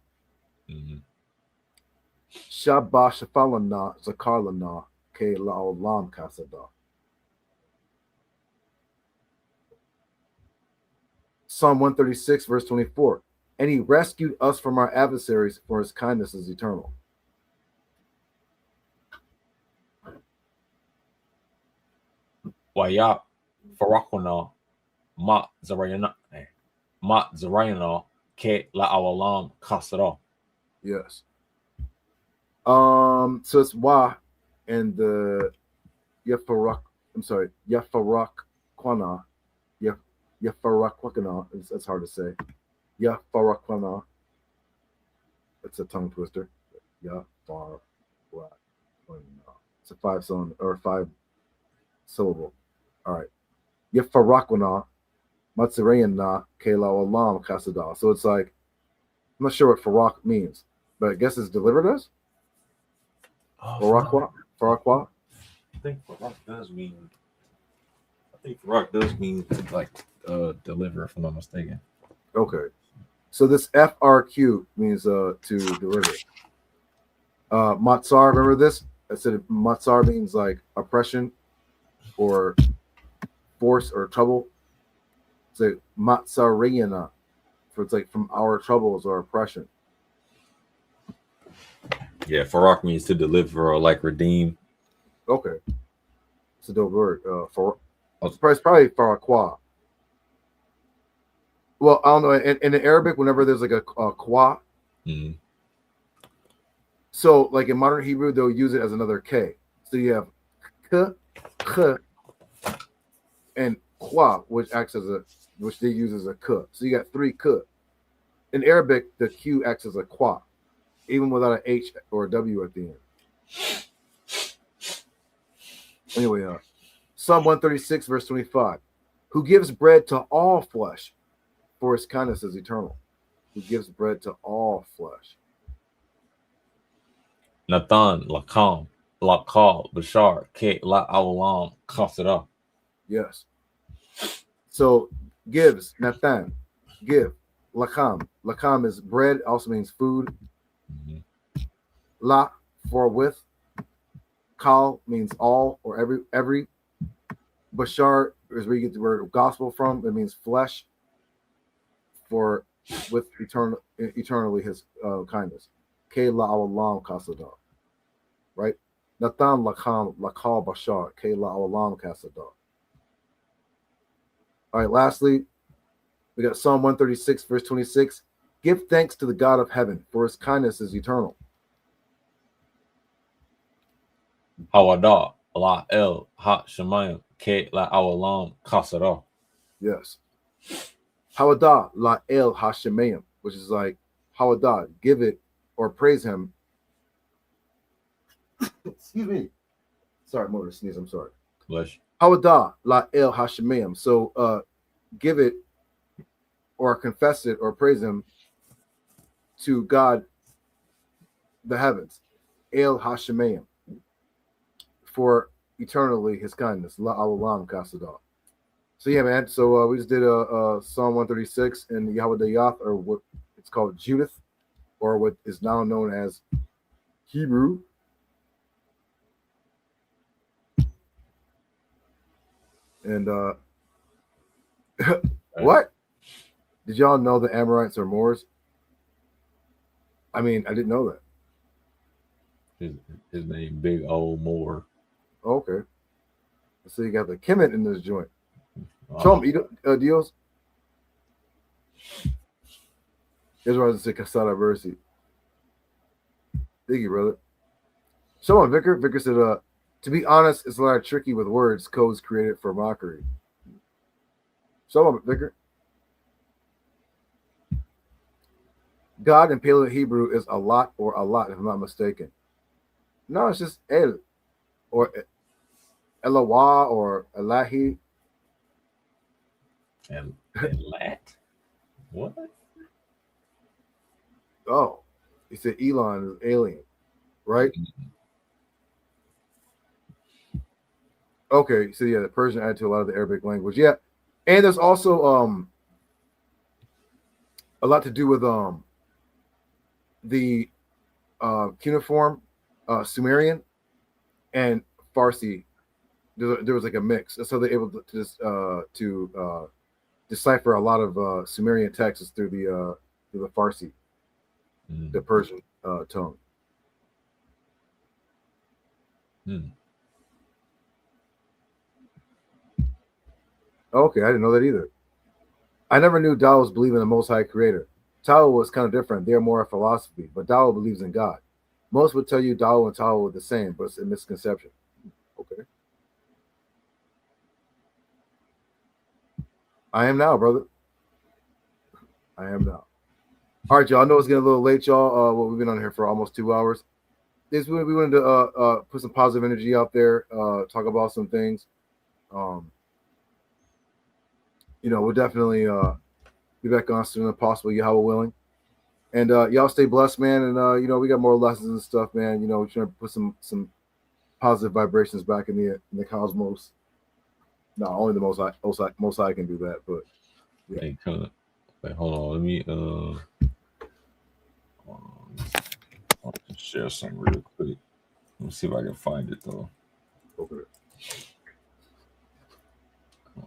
Shabba shafalana zakarlana ke laolam kasada. Psalm 136, verse 24. And he rescued us from our adversaries, for his kindness is eternal. Waya Farakuna Ma Zarayana Ke La Awalam Kasara. Yes. So it's Wa and the Yafarak, Yafarak Kwana, Yafarakwana. That's hard to say. Yafarakwana. It's a tongue twister. Yafarakwana. It's a five syllable. All right. Yafarakwana. Matsurayana Kela Olam Kasada. So it's like, I'm not sure what Farak means, but I guess it's delivered us. Farakwa? Farakwa? I think Farak does mean. I think Farak does mean to like deliver, if I'm not mistaken. Okay. So this FRQ means to deliver. Matsar, remember this? I said Matsar means like oppression or force or trouble. It's like Matsarayana, for it's like from our troubles or oppression. Yeah, Farak means to deliver or like redeem. Okay. It's a dope word. It's probably Farakwa. Well, I don't know. In the Arabic, whenever there's like a kwa, Mm-hmm. so like in modern Hebrew, they'll use it as another K. So you have k, and kwa, which they use as a k. So you got three k. In Arabic, the Q acts as a kwa, even without an H or a W at the end. Anyway, Psalm 136, verse 25. Who gives bread to all flesh, for his kindness is eternal. Who gives bread to all flesh. Nathan, Lakam, Lakal, Bashar, Ke, La Awalam, Kasada. Yes. So gives, Nathan, give. Lakam. Lakam is bread, also means food. Mm-hmm. La, for with. Kal means all or every. Bashar is where you get the word gospel from. It means flesh. For with eternally his kindness. Ke la awalam kasada. Right? Nathan lakam lakal bashar. Ke la awalam kasada. All right, lastly, we got Psalm 136, verse 26. Give thanks to the God of heaven, for his kindness is eternal. Hawada, La El, Ha Shemayim, Ke, La Awalam, Kasada. Yes. Hawada la el hashemayim, which is like Hawada, give it or praise him. Excuse me. Sorry, I'm over to sneeze. I'm sorry. Bless you. Hawada la el hashemayim. So give it or confess it or praise him to God, the heavens. El hashemayim. For eternally his kindness. La awalam kasada. So yeah, man. So we just did a Psalm 136 in Yahawadayath, or what it's called Judith, or what is now known as Hebrew. And what? Did y'all know the Amorites are Moors? I mean, I didn't know that. His name, Big Old Moore. Okay. So you got the Kemet in this joint. Show them, Dios. Israelite say Casada Versi. Thank you, brother. Show on Vicar. Vicar said, to be honest, it's a lot of tricky with words, codes created for mockery. Show on Vicar. God in Paleo Hebrew is a lot or a lot, if I'm not mistaken. No, it's just El or Elawa or Elahi. And Lat? What? Oh, he said Elon is alien, right? Okay, so yeah, the Persian added to a lot of the Arabic language. Yeah, and there's also a lot to do with the cuneiform Sumerian and Farsi. There was like a mix, so they're able to decipher a lot of Sumerian texts through the Farsi, the Persian tongue. Okay, I didn't know that either. I never knew Taoists believe in the Most High Creator. Tao was kind of different. They're more a philosophy, but Tao believes in God. Most would tell you Tao and Tao are the same, but it's a misconception. Okay. I am now, brother. I am now. All right, y'all. I know it's getting a little late, y'all. Well, we've been on here for almost 2 hours. We wanted to put some positive energy out there, talk about some things. We'll definitely be back on soon as possible, Yahweh willing. And y'all stay blessed, man. And we got more lessons and stuff, man. We're trying to put some positive vibrations back in the cosmos. Not only the most I can do that, but yeah. Hey, wait, hold on. Let me I'll just share something real quick. Let me see if I can find it though. Okay.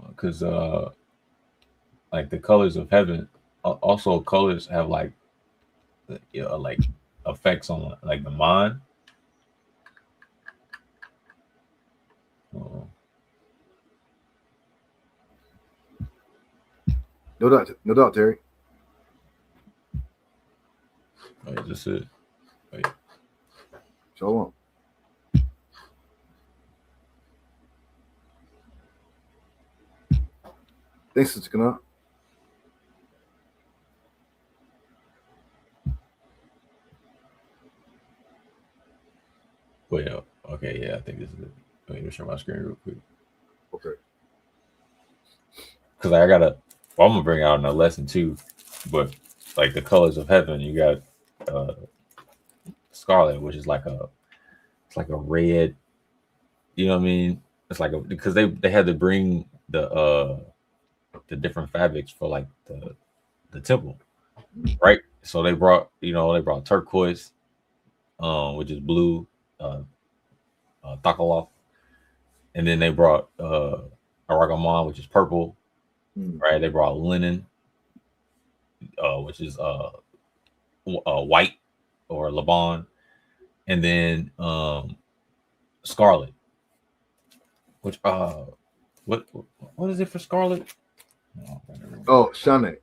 Because like the colors of heaven, also colors have like like effects on like the mind. No doubt, Terry. Wait, is this it? Wait. Shalom. Thanks, Sister Kana. Wait, okay, yeah, I think this is it. Let me share my screen real quick. Okay. Because I gotta, well, I'm gonna bring out another lesson too, but like the colors of heaven, you got scarlet, which is it's like a red. You know what I mean? It's like because they had to bring the different fabrics for like the temple, right? So they brought turquoise, which is blue, Takaloff, and then they brought Aragamon, which is purple, right? They brought linen, which is white or Laban, and then scarlet, which what is it for scarlet? Oh, Shane.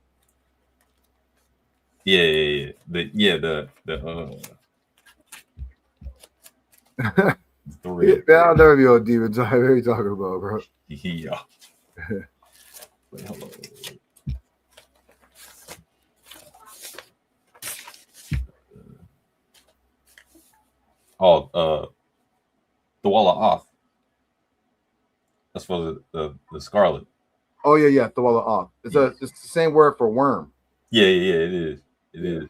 Yeah. The I'll never be on demon time. What are you talking about, bro? Yeah. Wait, hold on. The wall of off. That's for the scarlet. Oh yeah, the wall of off. It's the same word for worm. Yeah, it is. It is.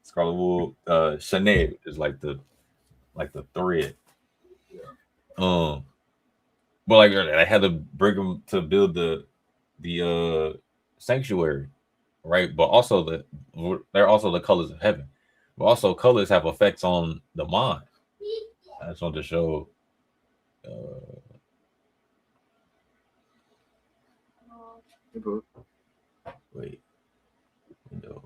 Scarlet wool. Chanel is like the thread. Yeah. But like I had to bring them to build the sanctuary, right? But also they're also the colors of heaven. But also colors have effects on the mind. I just want to show. Wait. No.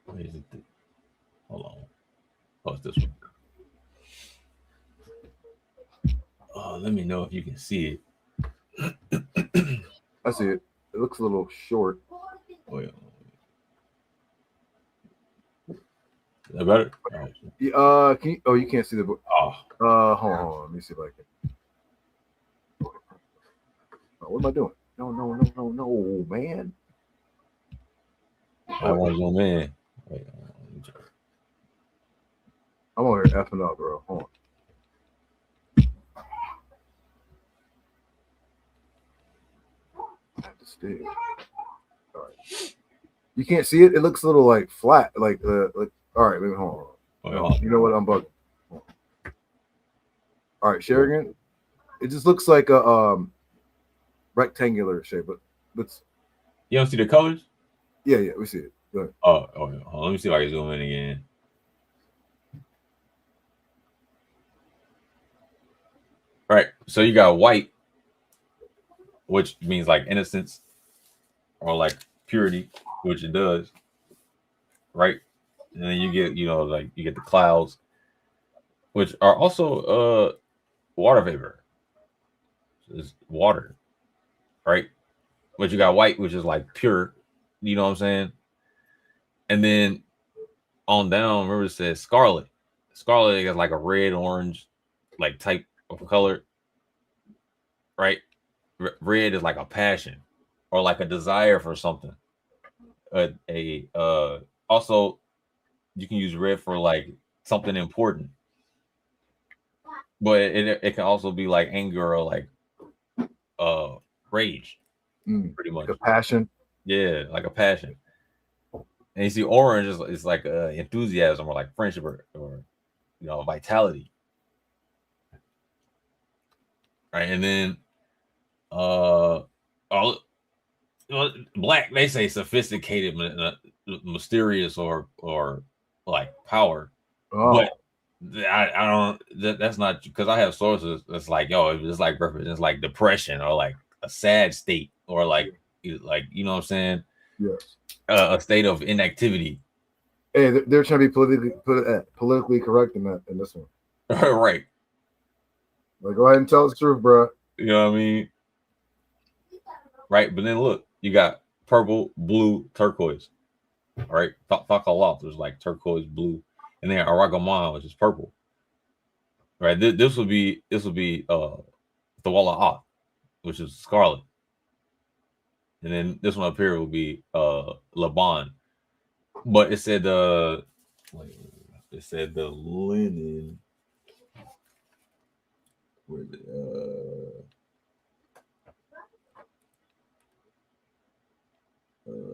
Where is it? Hold on. Oh, it's this one. Let me know if you can see it. I see it. It looks a little short. Wait. Is that better? Right. Can you, you can't see the book. Oh. Hold on. Let me see if I can. Oh, what am I doing? No, man. I want your man. Wait. I'm over here effing up, bro. Hold on. I have to stay. All right. You can't see it. It looks a little like flat. Like all right. Maybe hold on. You know what? I'm bugging. All right, share again. It just looks like a rectangular shape, but you don't see the colors? Yeah, we see it. Go ahead. Oh, yeah. Let me see if I can zoom in again. Right. So you got white, which means like innocence or like purity, which it does. Right. And then you get, you get the clouds, which are also water vapor. It's water. Right. But you got white, which is like pure. You know what I'm saying? And then on down, remember it says scarlet. Scarlet is like a red, orange, like type of color. right? Red is like a passion or like a desire for something. Also you can use red for like something important, but it can also be like anger or like rage, pretty much. Like a passion. Yeah, like a passion. And you see, orange is like enthusiasm or like friendship or vitality, right? And then all, well, black, they say sophisticated, mysterious, or like power, Oh, but I don't. That's not because I have sources. It's like it's like represents like depression or like a sad state or like you know what I'm saying, yes. a state of inactivity. Hey, they're trying to be politically correct in this one. Right. Like, go ahead and tell us the truth, bro. You know what I mean? Right. But then look, you got purple, blue, turquoise. All right. Thakaloth is like turquoise, blue, and then Aragaman, which is purple. Right. This would be the Walla, which is scarlet. And then this one up here will be Laban. But it said the linen. Where is it?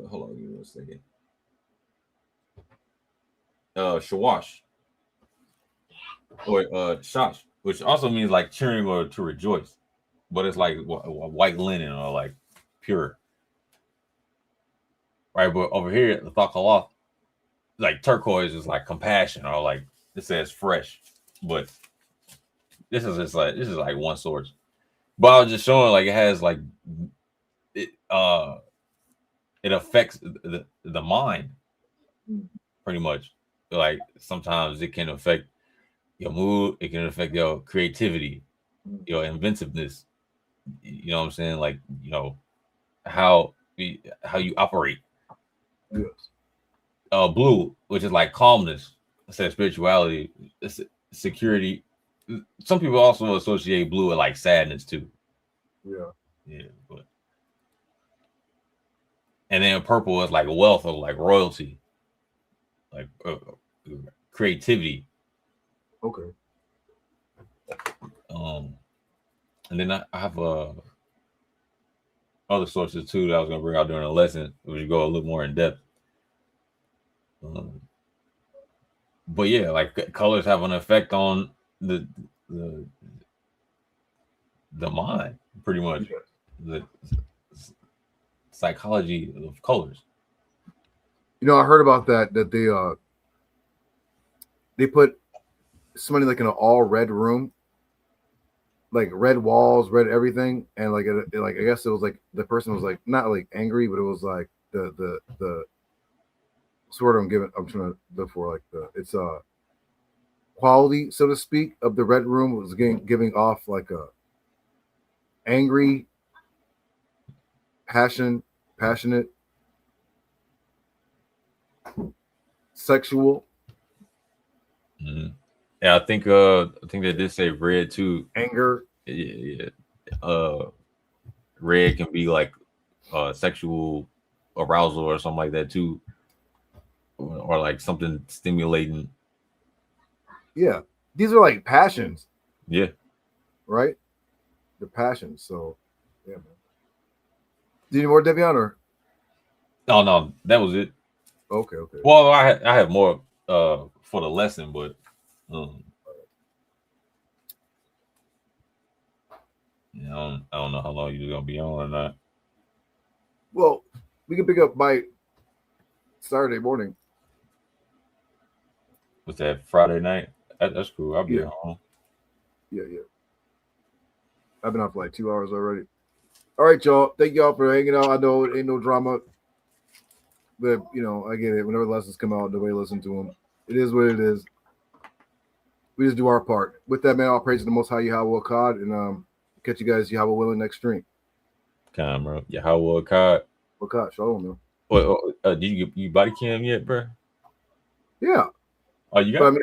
Hold on, give me 1 second. Shawash or shash, which also means like cheering or to rejoice, but it's like white linen or like pure, right? But over here, the thakaloth, like turquoise is like compassion or like it says fresh, but this is like one source. But I was just showing like it has like it it affects the mind pretty much. Like sometimes it can affect your mood, it can affect your creativity, your inventiveness. You know what I'm saying? Like how you operate. Yes. Blue, which is like calmness, I said spirituality, security. Some people also associate blue with like sadness too. Yeah. Yeah, but and then purple is like wealth or like royalty, like creativity. Okay. And then I have other sources too that I was gonna bring out during the lesson, which go a little more in depth. But yeah, like colors have an effect on the the mind, pretty much. Yes. The psychology of colors. I heard about that they put somebody like in an all red room, like red walls, red everything, and like like I guess it was like the person was like not like angry, but it was like the sort I'm trying to look for like it's quality, so to speak, of the red room was giving off like a angry, passionate, sexual, Yeah, I think they did say red too. anger. Yeah. Red can be like sexual arousal or something like that too, or like something stimulating. Yeah, these are like passions. Yeah. Right? The passions. So, yeah, man. Do you need more, Devion, or? No, that was it. Okay. Well, I have more for the lesson, but I don't know how long you're gonna be on or not. Well, we can pick up by Saturday morning. Was that Friday night? That's cool. I'll be at home. Yeah. I've been on for like 2 hours already. All right, y'all. Thank y'all for hanging out. I know it ain't no drama, but I get it. Whenever lessons come out, nobody listen to them. It is what it is. We just do our part. With that, man, all praise to the Most High Yahawadayath, and catch you guys Yahweh willing next stream. Camera, Yahawadayath. Wakad, shalom, man. What? Did you body cam yet, bro? Yeah. Oh, you got?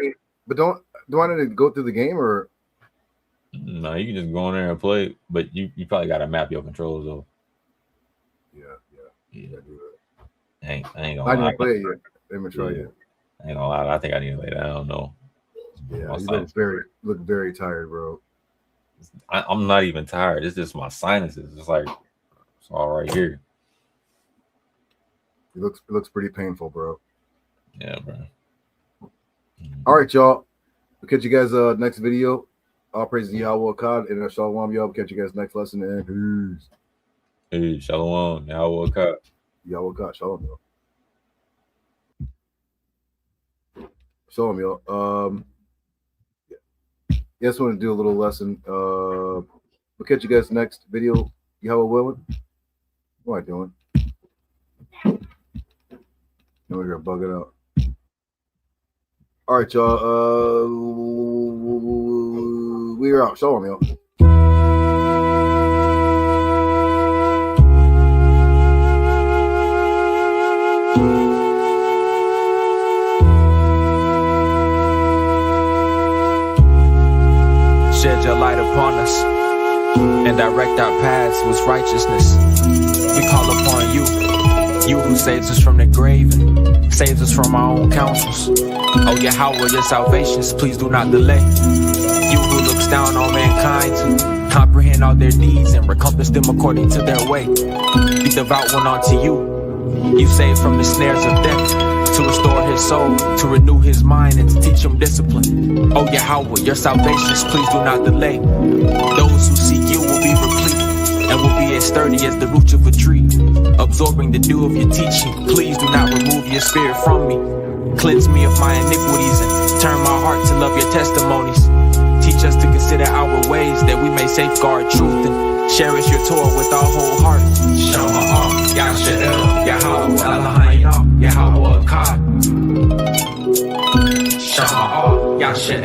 But do I need to go through the game or? No, you can just go in there and play, but you probably got to map your controls though. Yeah. Yeah. I do that. I ain't I gonna lie. didn't play it yet. I haven't tried Yeah. yet. I ain't gonna lie. I think I need to lay down. I don't know. Yeah, you look very tired, bro. I'm not even tired. It's just my sinuses. It's like it's all right here. It looks pretty painful, bro. Yeah, bro. All right, y'all. We'll catch you guys next video. All praise to Yahawadayath and Shalom, y'all. We'll catch you guys next lesson. And peace. Hey, Shalom. Yahawadayath. Yahawadayath. Shalom, y'all. Shalom, y'all. Yes, want to do a little lesson. We'll catch you guys next video. Yahweh willing. What am I doing? Now we're gonna bug it out. All right, y'all. We are out. Shalom, y'all. Shed your light upon us and direct our paths with righteousness. We call upon you, you who saves us from the grave and saves us from our own counsels. Oh Yahweh, your salvations, please do not delay. You who looks down on mankind to comprehend all their deeds and recompense them according to their way. Be devout one unto you. You save from the snares of death, to restore his soul, to renew his mind, and to teach him discipline. Oh Yahweh, your salvations, please do not delay. Those who seek you will be replete, and will be as sturdy as the roots of a tree. Absorbing the dew of your teaching, please do not remove your spirit from me. Cleanse me of my iniquities, and turn my heart to love your testimonies. Teach us to consider our ways, that we may safeguard truth and cherish your Torah with our whole heart. Shama Yahshua Yahweh Elohim Yahweh Akkad. Shama Yahshua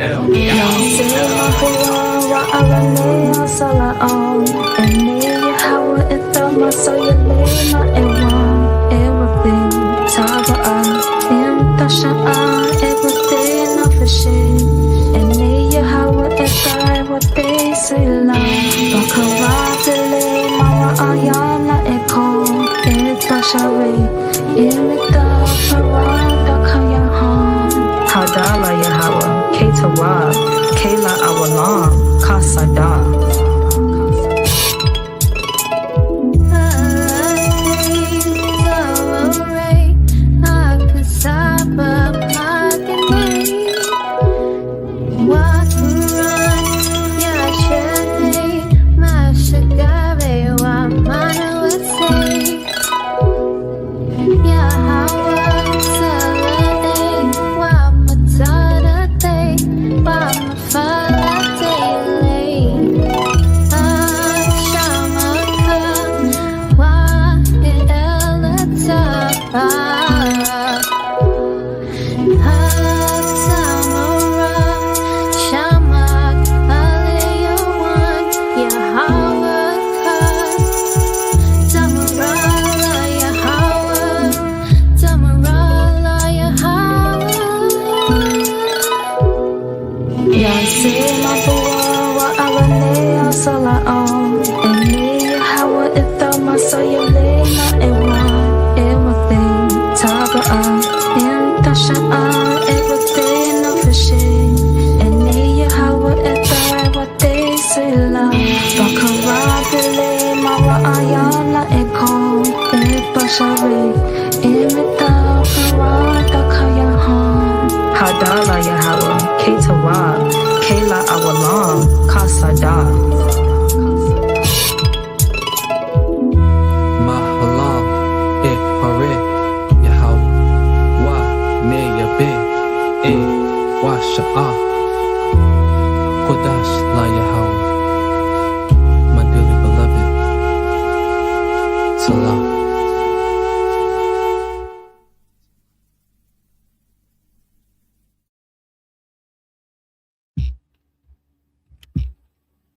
Hadala Yahweh, Ketawab, Kela Awalam, Kasada. Hadala Yahweh, Ketawab, Kela Awalam, Kasada. Mahalam, Hare, Yahweh, Wa, Ne Yabe, Wa Sha'ah, Kodash La Yahweh, my dearly beloved, Salah.